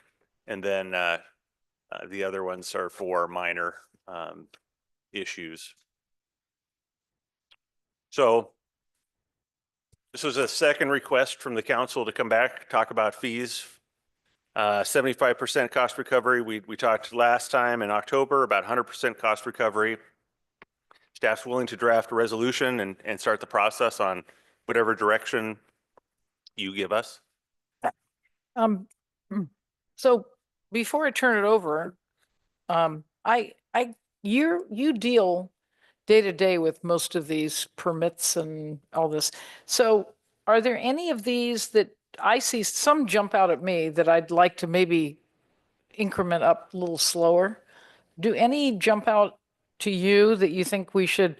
And then the other ones are for minor issues. So this was a second request from the council to come back, talk about fees. 75% cost recovery. We talked last time in October about 100% cost recovery. Staff's willing to draft a resolution and start the process on whatever direction you give us. So before I turn it over, you deal day to day with most of these permits and all this. So are there any of these that I see some jump out at me that I'd like to maybe increment up a little slower. Do any jump out to you that you think we should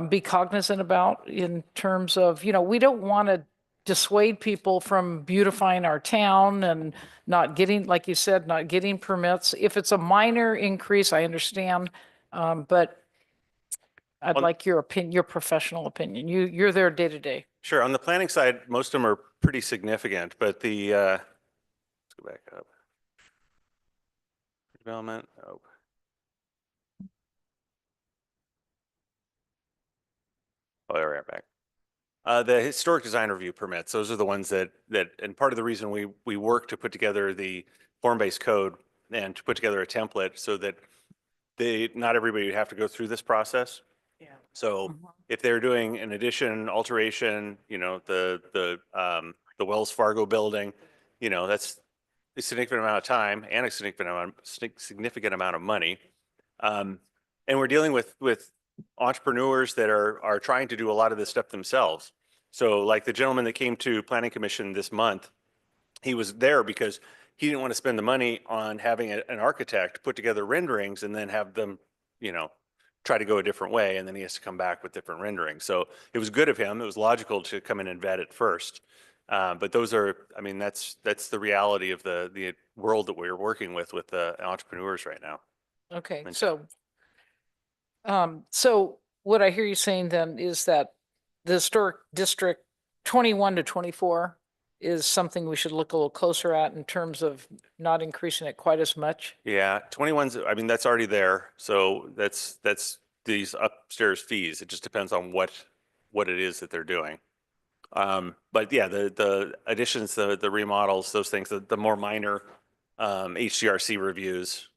be cognizant about in terms of, we don't want to dissuade people from beautifying our town and not getting, like you said, not getting permits. If it's a minor increase, I understand, but I'd like your opinion, your professional opinion. You're there day to day. Sure. On the planning side, most of them are pretty significant, but let's go back up. Development. Oh. Oh, there we are back. The historic design review permits, those are the ones that, and part of the reason we work to put together the form-based code and to put together a template so that not everybody would have to go through this process. Yeah. So if they're doing an addition, alteration, the Wells Fargo building, that's a significant amount of time and a significant amount of money. And we're dealing with entrepreneurs that are trying to do a lot of this stuff themselves. So like the gentleman that came to Planning Commission this month, he was there because he didn't want to spend the money on having an architect put together renderings and then have them, try to go a different way. And then he has to come back with different renderings. So it was good of him. It was logical to come in and vet it first. But those are, that's the reality of the world that we're working with the entrepreneurs right now. Okay, And so what I hear you saying then is that the historic district 21 to 24 is something we should look a little closer at in terms of not increasing it quite as much. Yeah, 21's, that's already there. So that's these upstairs fees. It just depends on what it is that they're doing. But yeah, the additions, the remodels, those things, the more minor HDRC reviews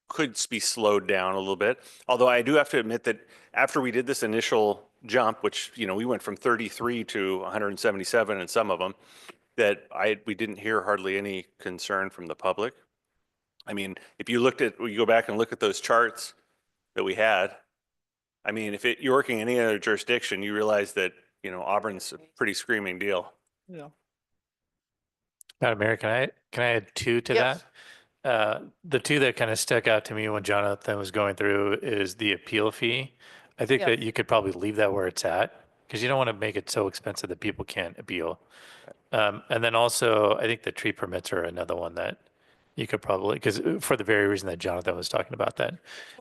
could be slowed down a little bit. Although I do have to admit that after we did this initial jump, which, we went from 33 to 177 in some of them, that we didn't hear hardly any concern from the public. If you go back and look at those charts that we had, if you're working in any other jurisdiction, you realize that, Auburn's a pretty screaming deal. Yeah. Madam Mayor, can I add two to Yes. that? The two that kind of stuck out to me when Jonathan was going through is the appeal fee. I think Yeah. that you could probably leave that where it's at because you don't want to make it so expensive that people can't appeal. And then also, I think the tree permits are another one that you could probably, because for the very reason that Jonathan was talking about, that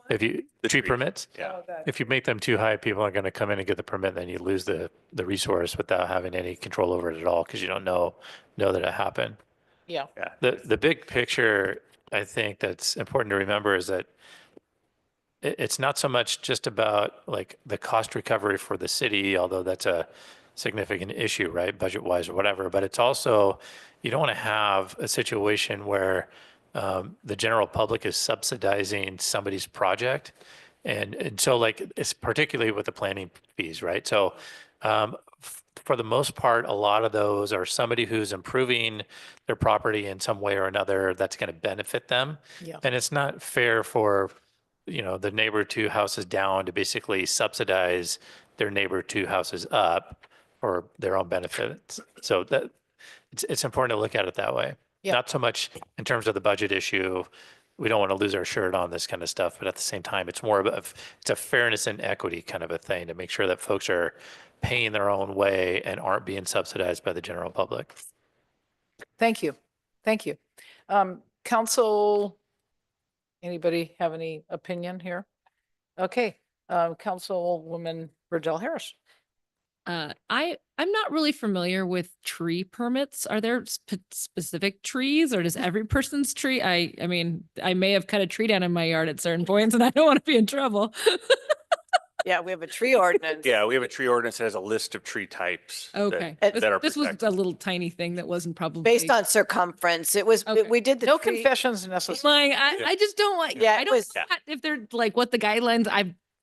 if the tree permits, Yeah. if you make them too high, people are going to come in and get the permit, then you lose the resource without having any control over it at all because you don't know that it happened. Yeah. The big picture, I think that's important to remember is that it's not so much just about like the cost recovery for the city, although that's a significant issue, right? Budget wise or whatever, but it's also, you don't want to have a situation where the general public is subsidizing somebody's project. And so like, it's particularly with the planning fees, right? So for the most part, a lot of those are somebody who's improving their property in some way or another that's going to benefit them. Yeah. And it's not fair for, the neighbor two houses down to basically subsidize their neighbor two houses up for their own benefits. So that it's important to look at it that way. Yeah. Not so much in terms of the budget issue. We don't want to lose our shirt on this kind of stuff, but at the same time, it's more of it's a fairness and equity kind of a thing to make sure that folks are paying their own way and aren't being subsidized by the general public. Thank you. Thank you. Council, anybody have any opinion here? Okay, Councilwoman Virgil Harris. I'm not really familiar with tree permits. Are there specific trees or does every person's tree? I mean, I may have cut a tree down in my yard at certain points and I don't want to be in trouble. Yeah, we have a tree ordinance. Yeah, we have a tree ordinance that has a list of tree types. Okay. That are This was protected. a little tiny thing that wasn't probably. Based on circumference. It was, Okay. we did the No tree. confessions necessary. Like, I just don't like, Yeah, I it don't, was- know if they're like what the guidelines,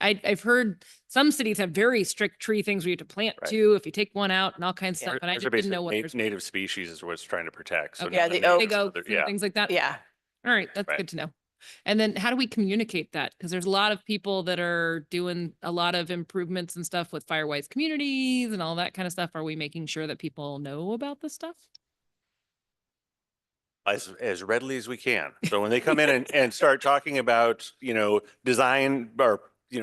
I've heard some cities have very strict tree things where you have to plant Right. two if you take one out and all kinds of Yeah. stuff. And I Those just are didn't know what basically there's. native species is what it's trying to protect. So Okay. Yeah, not the invasive oak. Big oaks other- and Yeah. things like that. Yeah. All right, that's Right. good to know. And then how do we communicate that? Because there's a lot of people that are doing a lot of improvements and stuff with Firewise communities and all that kind of stuff. Are we making sure that people know about this stuff? As readily as we can. So when they come in and start talking about, design or,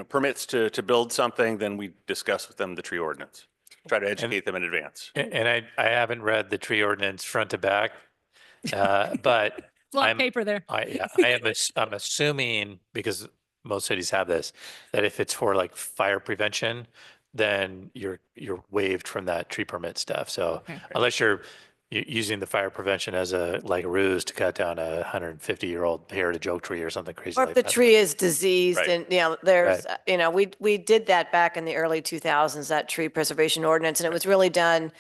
permits to build something, then we discuss with them the tree ordinance. Try to educate them in advance. And I haven't read the tree ordinance front to back, but A lot I'm- of paper there. I'm assuming, because most cities have this, that if it's for like fire prevention, then you're waived from that tree permit stuff. So Okay. unless you're using the fire prevention as a ruse to cut down a 150-year-old heritage oak tree or something crazy Or like if the that. tree is diseased Right. and, there's, we did that back in the early 2000s, that tree preservation ordinance, and it was really done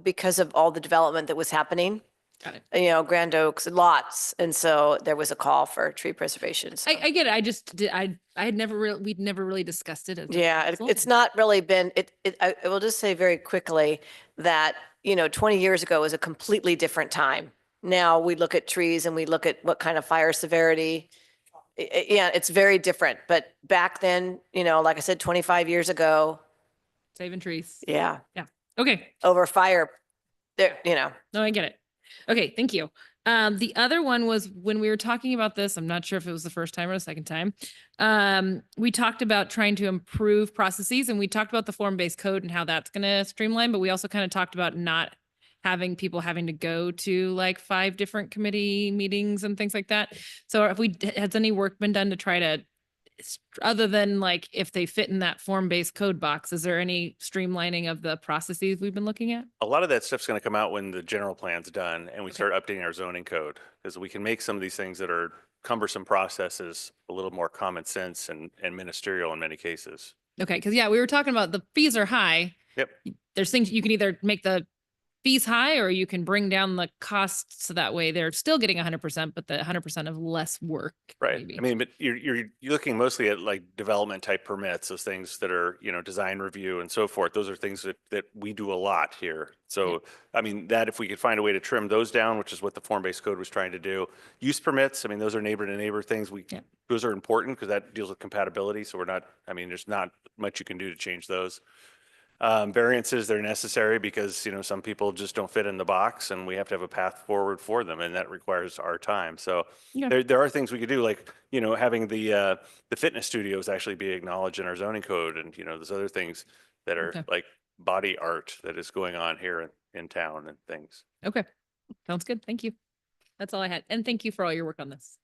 because of all the development that was happening. Got it. Grand Oaks lots. And so there was a call for tree preservation. So. I get it. I had never really, we'd never really discussed it. As a Yeah, council. it's not really been, I will just say very quickly that, 20 years ago was a completely different time. Now we look at trees and we look at what kind of fire severity. Yeah, it's very different. But back then, like I said, 25 years ago, Saving trees. yeah, Okay. over fire, there, No, I get it. Okay, thank you. The other one was when we were talking about this, I'm not sure if it was the first time or the second time. We talked about trying to improve processes and we talked about the form-based code and how that's going to streamline, but we also kind of talked about not having people having to go to like 5 different committee meetings and things like that. So has any work been done to try to, other than like if they fit in that form-based code box, is there any streamlining of the processes we've been looking at? A lot of that stuff's going to come out when the general plan's done and we start updating our zoning code, because we can make some of these things that are cumbersome processes a little more common sense and ministerial in many cases. Okay, because we were talking about the fees are high. Yep. There's things you can either make the fees high or you can bring down the costs so that way they're still getting 100%, but the 100% of less work. Right. maybe. I mean, but you're looking mostly at like development type permits, those things that are, design review and so forth. Those are things that we do a lot here. So, I mean, that if we could find a way to trim those down, which is what the form-based code was trying to do. Use permits, I mean, those are neighbor to neighbor things. Those are important because that deals with compatibility. So there's not much you can do to change those. Variances, they're necessary because, some people just don't fit in the box and we have to have a path forward for them and that requires our time. So there are things we could do, like, having the fitness studios actually be acknowledged in our zoning code and, there's other things that are like body art that is going on here in town and things. Okay, sounds good. Thank you. That's all I had. And thank you for all your work on this.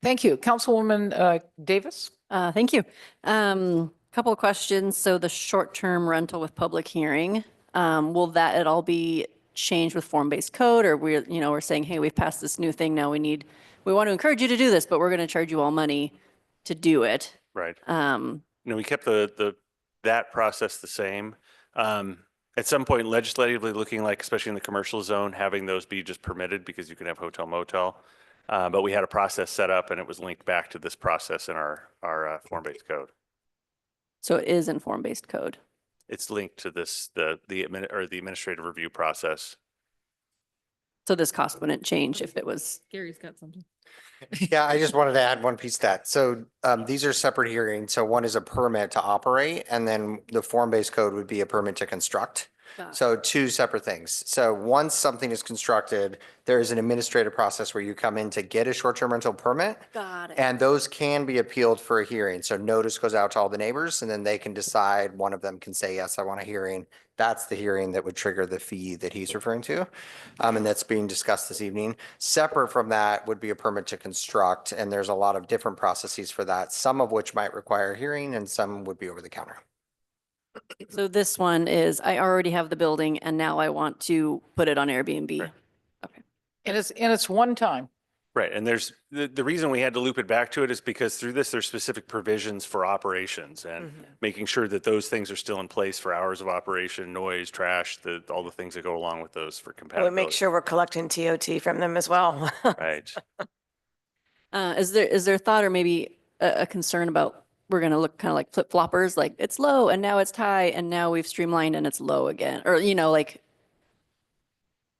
Thank you. Councilwoman Davis? Thank you. Couple of questions. So the short-term rental with public hearing, will that at all be changed with form-based code, or we're saying, hey, we've passed this new thing. Now we want to encourage you to do this, but we're going to charge you all money to do it. Right. We kept that process the same. At some point legislatively looking like, especially in the commercial zone, having those be just permitted because you can have hotel motel. But we had a process set up and it was linked back to this process in our form-based code. So it is in form-based code. It's linked to the administrative review process. So this cost wouldn't change if it was. Gary's got something. Yeah, I just wanted to add one piece to that. So these are separate hearings. So one is a permit to operate, and then the form-based code would be a permit to construct. So 2 separate things. So once something is constructed, there is an administrative process where you come in to get a short-term rental permit. Got it. And those can be appealed for a hearing. So notice goes out to all the neighbors and then they can decide, one of them can say, yes, I want a hearing. That's the hearing that would trigger the fee that he's referring to. And that's being discussed this evening. Separate from that would be a permit to construct. And there's a lot of different processes for that, some of which might require a hearing and some would be over the counter. So this one is, I already have the building and now I want to put it on Airbnb. Right. Okay. And it's one time. Right. And there's the reason we had to loop it back to it is because through this, there's specific provisions for operations and making sure that those things are still in place for hours of operation, noise, trash, all the things that go along with those for we compatibility. make sure we're collecting TOT from them as well. Right. Is there thought or maybe a concern about we're going to look kind of like flip-floppers, like it's low and now it's high and now we've streamlined and it's low again, or like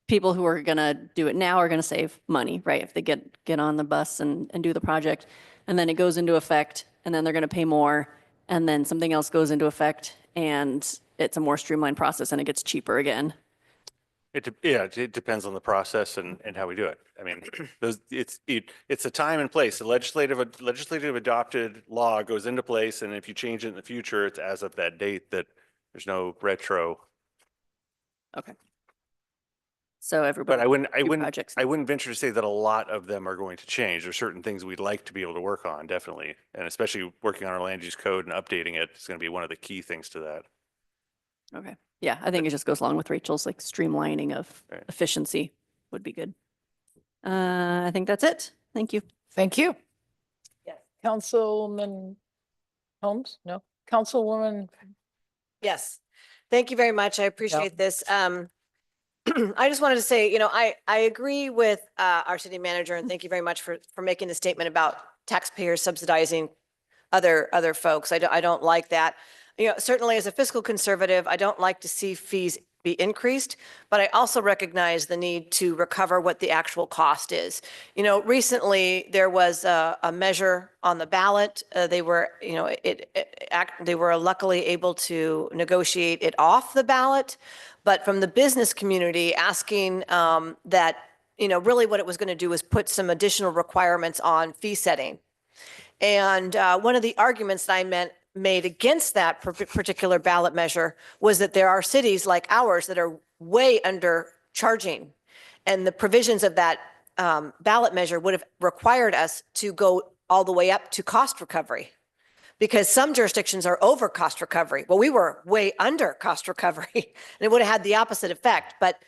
people who are gonna do it now are gonna save money, right? If they get on the bus and do the project, and then it goes into effect, and then they're gonna pay more, and then something else goes into effect, and it's a more streamlined process and it gets cheaper again. It depends on the process and how we do it. I mean, it's a time and place. The legislative adopted law goes into place, and if you change it in the future, it's as of that date, that there's no retro. Okay. So But everybody. I wouldn't projects. venture to say that a lot of them are going to change. There's certain things we'd like to be able to work on, definitely. And especially working on our land use code and updating it is going to be one of the key things to that. Okay. Yeah, I think it just goes along with Rachel's like streamlining of Right. efficiency would be good. I think that's it. Thank you. Thank you. Yes. Councilman Holmes? No? Councilwoman? Yes. Thank you very much. I appreciate this. I just wanted to say, you know, I agree with our city manager, and thank you very much for making the statement about taxpayers subsidizing other folks. I don't like that. You know, certainly as a fiscal conservative, I don't like to see fees be increased, but I also recognize the need to recover what the actual cost is. You know, recently there was a measure on the ballot. They were, you know, they were luckily able to negotiate it off the ballot, but from the business community asking that, you know, really what it was going to do was put some additional requirements on fee setting. And one of the arguments that I made against that particular ballot measure was that there are cities like ours that are way under charging. And the provisions of that ballot measure would have required us to go all the way up to cost recovery, because some jurisdictions are over cost recovery. Well, we were way under cost recovery, and it would have had the opposite effect. But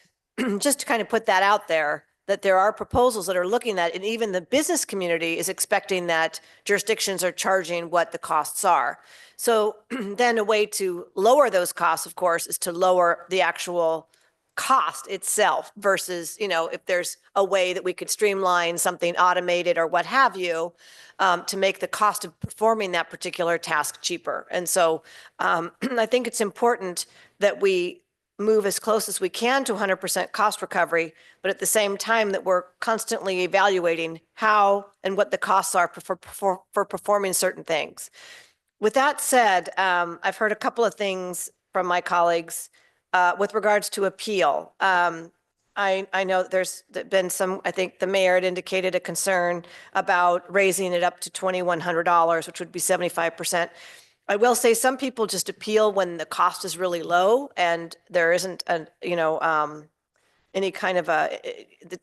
just to kind of put that out there, that there are proposals that are looking at, and even the business community is expecting that jurisdictions are charging what the costs are. So then a way to lower those costs, of course, is to lower the actual cost itself versus, you know, if there's a way that we could streamline something automated or what have you, to make the cost of performing that particular task cheaper. And so I think it's important that we move as close as we can to 100% cost recovery, but at the same time that we're constantly evaluating how and what the costs are for performing certain things. With that said, I've heard a couple of things from my colleagues with regards to appeal. I know there's been some, I think the mayor had indicated a concern about raising it up to $2,100, which would be 75%. I will say some people just appeal when the cost is really low and there isn't any kind of a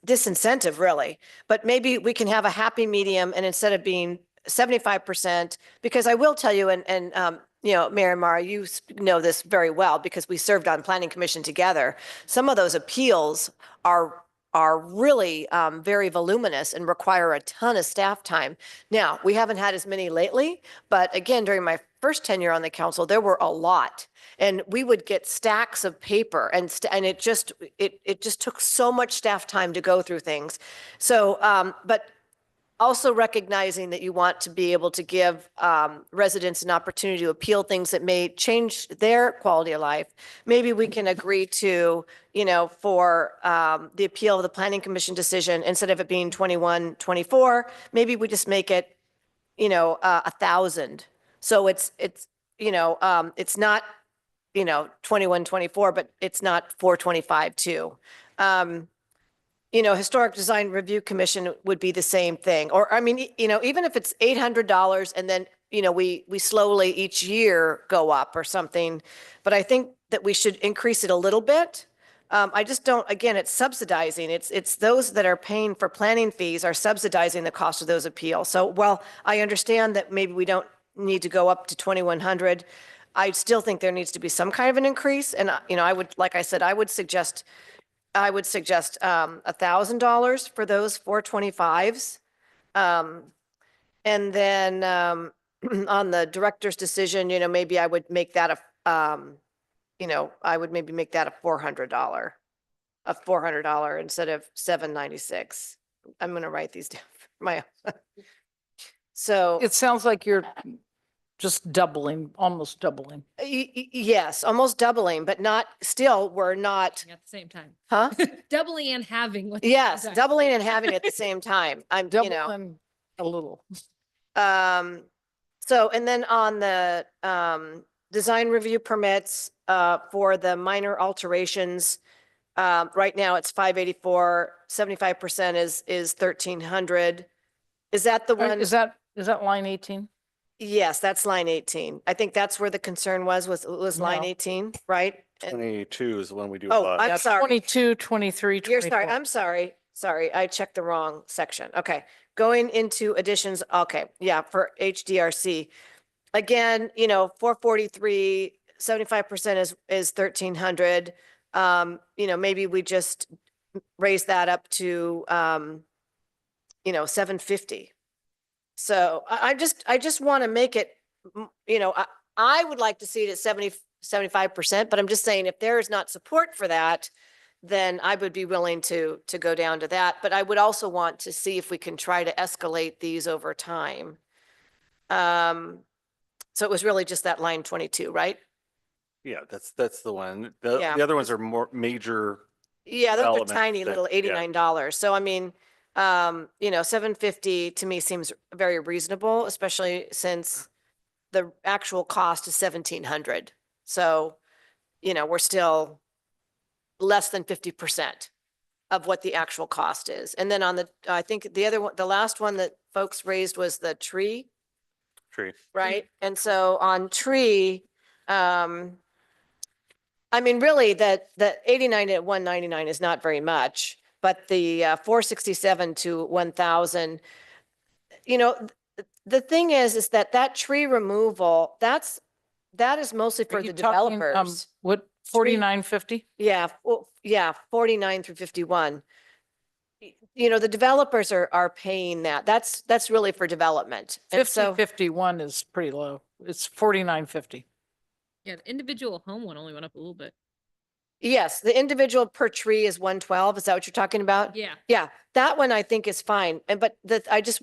disincentive really. But maybe we can have a happy medium, and instead of being 75%, because I will tell you, and you know, Mayor Mara, you know this very well because we served on Planning Commission together. Some of those appeals are really very voluminous and require a ton of staff time. Now, we haven't had as many lately, but again, during my first tenure on the council, there were a lot. And we would get stacks of paper and it just took so much staff time to go through things. So, but also recognizing that you want to be able to give residents an opportunity to appeal things that may change their quality of life. Maybe we can agree to, you know, for the appeal of the Planning Commission decision, instead of it being 2124, maybe we just make it, you know, 1,000. So it's you know, it's not, you know, 2124, but it's not 425 too. You know, Historic Design Review Commission would be the same thing. Or, I mean, you know, even if it's $800 and then, you know, we slowly each year go up or something, but I think that we should increase it a little bit. I just don't, again, it's subsidizing. It's those that are paying for planning fees are subsidizing the cost of those appeals. So while I understand that maybe we don't need to go up to 2,100, I still think there needs to be some kind of an increase. And, you know, I would, like I said, I would suggest $1,000 for those 425s. And then on the director's decision, you know, maybe I would make that you know, I would maybe make that a $400 instead of $796. I'm going to write these down for my, so. It sounds like you're Just doubling, almost doubling. Yes, almost doubling, but not, still, we're not, At the same time. huh? Doubling and having. with- Yes, doubling and having at the same time. I'm, you know. Doubling a little. So, and then on the, design review permits, for the minor alterations, right now it's 584, 75% is 1,300. Is that the one? Is that line 18? Yes, that's line 18. I think that's where the concern was line No. 18, right? 22 is the one we do. Oh, apply. I'm Yeah, sorry. 22, 23, You're sorry. 24. I'm sorry. Sorry, I checked the wrong section. Okay. Going into additions. Okay. Yeah, for HDRC. Again, you know, 443, 75% is 1,300. You know, maybe we just raise that up to, 750. So I just want to make it, you know, I would like to see it at 75%, but I'm just saying if there is not support for that, then I would be willing to go down to that. But I would also want to see if we can try to escalate these over time. So it was really just that line 22, right? Yeah, that's the one. Yeah. The other ones are more major. Yeah, those are Development tiny that- little yeah. $89. So I mean, 750 to me seems very reasonable, especially since the actual cost is 1,700. So, you know, we're still less than 50% of what the actual cost is. And then on the, I think the other one, the last one that folks raised was the tree, right? And so on tree, I mean, really that the 89 at 199 is not very much, but the 467 to 1,000, you know, the thing is that tree removal, that is mostly for Are you the talking, developers. What, 4950? Yeah, well, yeah, 49 through 51. You know, the developers are paying that. That's really for development. And so, 51 is pretty low. It's 4950. Yeah, the individual home one only went up a little bit. yes, the individual per tree is 112. Is that what you're talking about? Yeah. Yeah, that one I think is fine. And but I just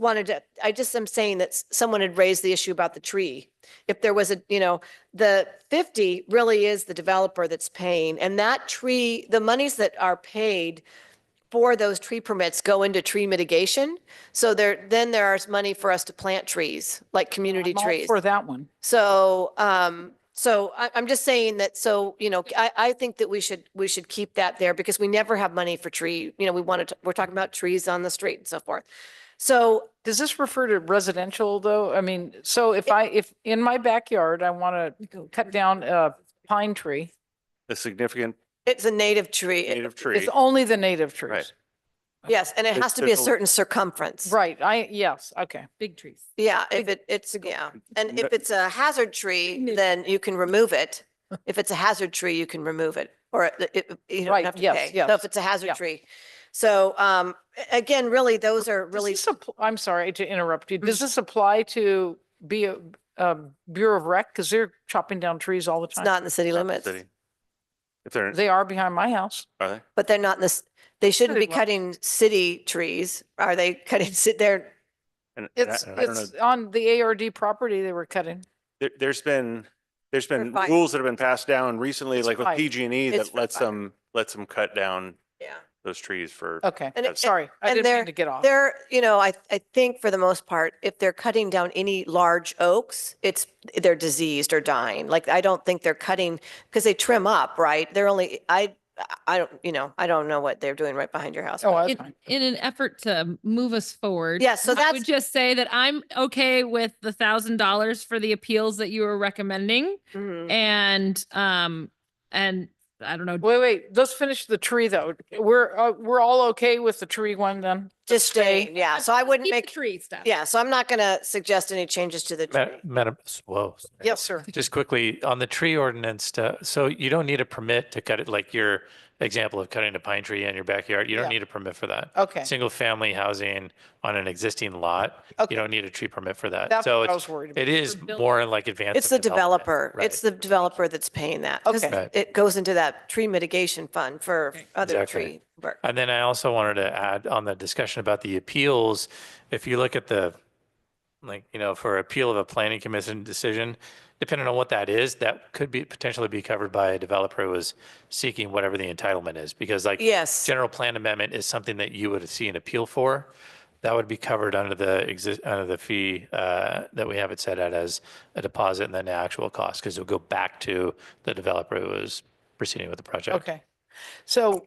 am saying that someone had raised the issue about the tree. If there was the 50 really is the developer that's paying, and that tree, the monies that are paid for those tree permits go into tree mitigation. So then there's money for us to plant trees, like community I'm all trees. for that one. So, I'm just saying that, I think that we should keep that there because we never have money for tree, we're talking about trees on the street and so forth. So Does this refer to residential though? I mean, so if in my backyard, I want to cut down a pine tree, A significant it's a native tree. native tree. it's only the native trees. Right. Yes, and it There's- has to be a there's a- certain circumference. Right, yes, okay. Big trees. Yeah, if and if it's a hazard tree, then you can remove it. If it's a hazard tree, you can remove it, or you don't Right, have to yes, pay. So yes, if it's a hazard yeah. tree. So, again, really, those are really, I'm sorry to interrupt you. Does this apply to be a Bureau of Rec? Because they're chopping down trees all the it's time. not in the city limits, City. If they're, They are behind my house. are they? but they're not in this, they shouldn't be City limits. cutting city trees. Are they cutting, there? And It's, I don't know. it's on the ARD property they were cutting. There's been fine. rules that have been passed down recently, It's like with fine. PG&E It's that lets fine. them cut down Yeah. those trees for. Okay, And it- sorry, I and didn't mean to get off. They're, I think for the most part, if they're cutting down any large oaks, they're diseased or dying. Like, I don't think they're cutting, because they trim up, right? They're only, I don't know what they're doing right behind your house. Oh, but- that's fine. In an effort to move us forward. Yeah, so I that's, would just say that I'm okay with the $1,000 for the appeals that you were recommending. Mhm. And I don't know. Wait, let's finish the tree though. We're all okay with the tree one then? just staying, yeah. So I wouldn't Keep the make, tree stuff. yeah, so I'm not going to suggest any changes to the tree. Madam, whoa. Yes, sir. Just quickly on the tree ordinance, so you don't need a permit to cut it, like your example of cutting a pine tree in your backyard. You don't Yeah. need a permit for that. Okay. Single family housing on an existing lot, Okay. you don't need a tree permit for that. That's So what I it's, was worried about. it is For building. more like advanced. It's the developer. Right. It's the developer that's paying that. 'cause Okay. Right. It goes into that tree mitigation fund for Okay. other Exactly. tree work. And then I also wanted to add on the discussion about the appeals, if you look at the like, for appeal of a planning commission decision, depending on what that is, that could be potentially be covered by a developer who is seeking whatever the entitlement is. Because like Yes. general plan amendment is something that you would see an appeal for. That would be covered under the fee that we have it set at as a deposit and then the actual cost, because it'll go back to the developer who is proceeding with the project. Okay. So,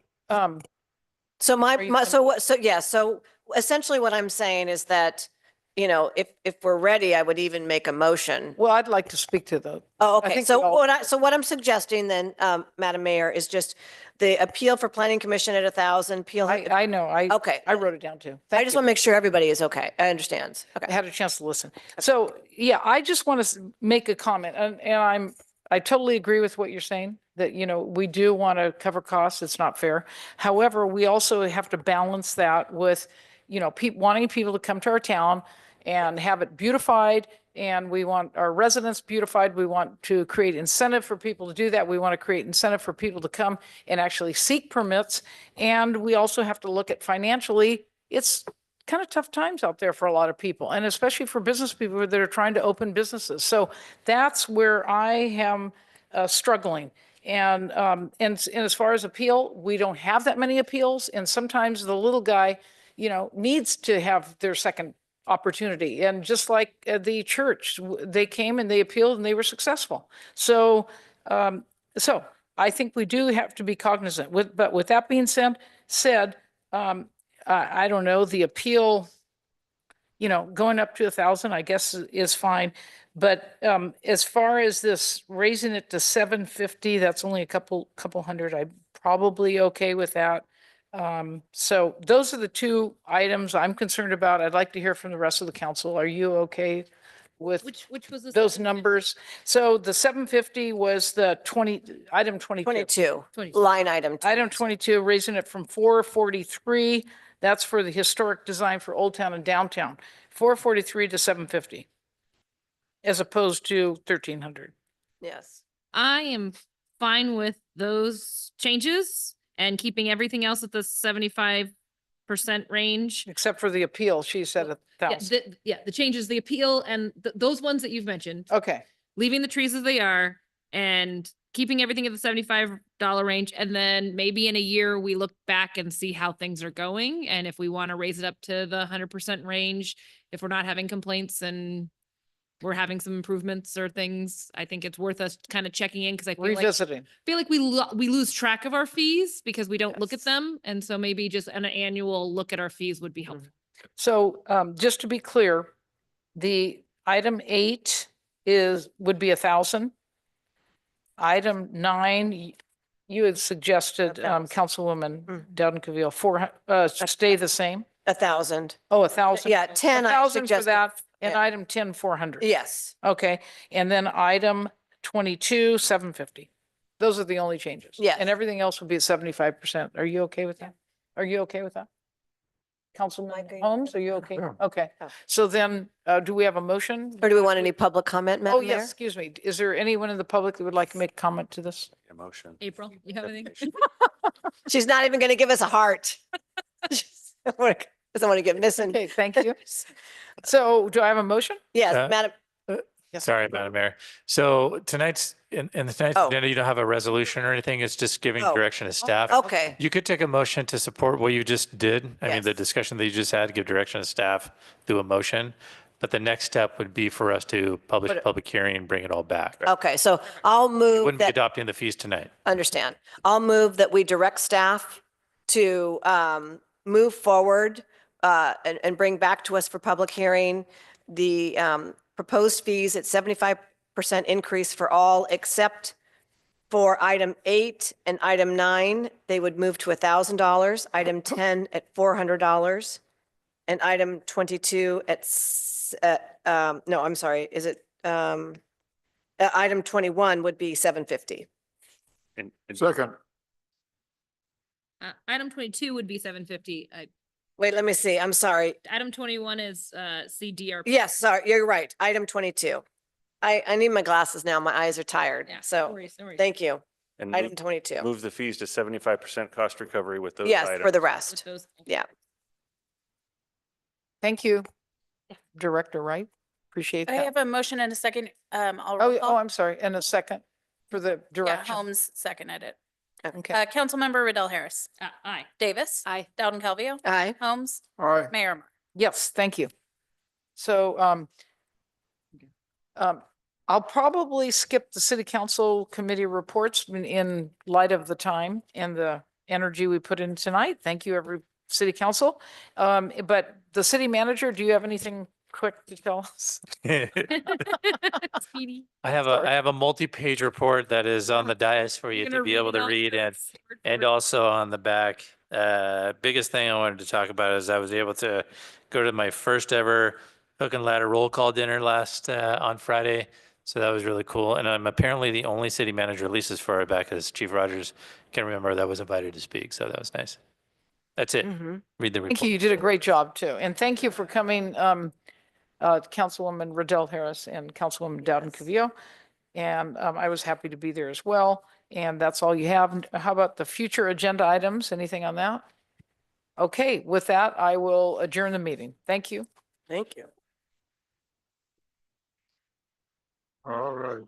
So Are you so essentially what I'm saying is that, if we're ready, I would even make a motion. well, I'd like to speak to the, Oh, I okay. think So we all- what I'm suggesting then, Madam Mayor, is just the appeal for planning commission at 1,000, appeal. I know, Okay. I wrote it down too. I Thank just you. want to make sure everybody is okay. I understand. I Okay. had a chance to listen. So, yeah, I just want to make a comment and I totally agree with what you're saying, that, we do want to cover costs. It's not fair. However, we also have to balance that with, wanting people to come to our town and have it beautified. And we want our residents beautified. We want to create incentive for people to do that. We want to create incentive for people to come and actually seek permits. And we also have to look at financially, it's kind of tough times out there for a lot of people, and especially for business people that are trying to open businesses. So that's where I am struggling. And as far as appeal, we don't have that many appeals. And sometimes the little guy, needs to have their second opportunity. And just like the church, they came and they appealed and they were successful. So, I think we do have to be cognizant but with that being said, I don't know, the appeal, going up to 1,000, I guess is fine. But as far as this raising it to 750, that's only a couple hundred. I'm probably okay with that. So those are the two items I'm concerned about. I'd like to hear from the rest of the council. Are you okay with Which was this? those numbers? So the 750 was the item 22. 22, line item. Item 22, raising it from 443. That's for the historic design for Old Town and Downtown. 443 to 750. As opposed to 1,300. Yes. I am fine with those changes and keeping everything else at the 75% range. Except for the appeal, she said Yeah, 1,000. the changes, the appeal and those ones that you've mentioned, Okay, leaving the trees as they are and keeping everything at the $75 range. And then maybe in a year, we look back and see how things are going. And if we want to raise it up to the 100% range, if we're not having complaints and we're having some improvements or things, I think it's worth us kind of checking in, because I revisiting. feel like we lose track of our fees because we don't look at Yes. them. And so maybe just an annual look at our fees would be helpful. So just to be clear, the item 8 would be 1,000. Item 9, you had suggested, 1,000. Councilwoman Dowden Cavill, stay the same? 1,000. Oh, 1,000? Yeah, 10. I 1,000 for suggested. that, and Yeah. item 10, 400. Yes. Okay, and then item 22, 750. Those are the only changes. Yes. And everything else would be at 75%. Are you okay with that? Are you okay with that? Councilman Holmes, are you okay? Okay, Oh. so then, do we have a motion? Or do we want any public comment, Oh, Madam yes, Mayor? excuse me. Is there anyone in the public that would like to make comment to this? Emotion. April, you have anything? She's not even going to give us a heart. Doesn't want to give Nissen. Okay, thank you. So do I have a motion? Yes, Uh, Madam. Sorry, Madam Mayor. So tonight's, in tonight's Oh. agenda, you don't have a resolution or anything. It's just giving Oh. direction to staff. Okay. You could take a motion to support what you just did. I mean, the Yes. discussion that you just had, give direction to staff through a motion. But the next step would be for us to publish a public hearing and bring it all back. Okay, so I'll move Wouldn't be that, adopting the fees tonight. understand. I'll move that we direct staff to move forward and bring back to us for public hearing the proposed fees at 75% increase for all except for item 8 and item 9. They would move to $1,000, item 10 at $400, and item 22 no, I'm sorry, is it, item 21 would be 750. Second. Item 22 would be 750. Wait, let me see, I'm sorry. Item 21 is CDRP. Yes, sorry, you're right, item 22. I need my glasses now, my eyes are tired, Yeah, no so, worries, no worries. thank you. And Item 22, move the fees to 75% cost recovery with those yes, items. for the With rest, those- yeah. Thank you. Director Wright? Appreciate I that. have a motion and a second. I'll Oh, roll call. I'm sorry. And a second for the Yeah, direction. Holmes seconded it. Okay. Councilmember Riddell Harris. Aye. Davis. Aye. Dowden Calvillo. Aye. Holmes. Aye. Mayor Moore. Yes, thank you. So, I'll probably skip the city council committee reports in light of the time and the energy we put in tonight. Thank you, every city council. But the city manager, do you have anything quick to tell us? Speedy. I have a multi-page report that is on the dais for you You're to gonna be able read to out read this word for and word? also on the back. Biggest thing I wanted to talk about is I was able to go to my first ever hook and ladder roll call dinner last on Friday. So that was really cool. And I'm apparently the only city manager, at least as far back as Chief Rogers can remember, that was invited to speak. So that was nice. That's it. Read the report. Thank you. You did a great job too. And thank you for coming, Councilwoman Riddell Harris and Councilwoman Dowden Cavillo. And I was happy to be there as well. And that's all you have. How about the future agenda items? Anything on that? Okay, with that, I will adjourn the meeting. Thank you. Thank you. All right.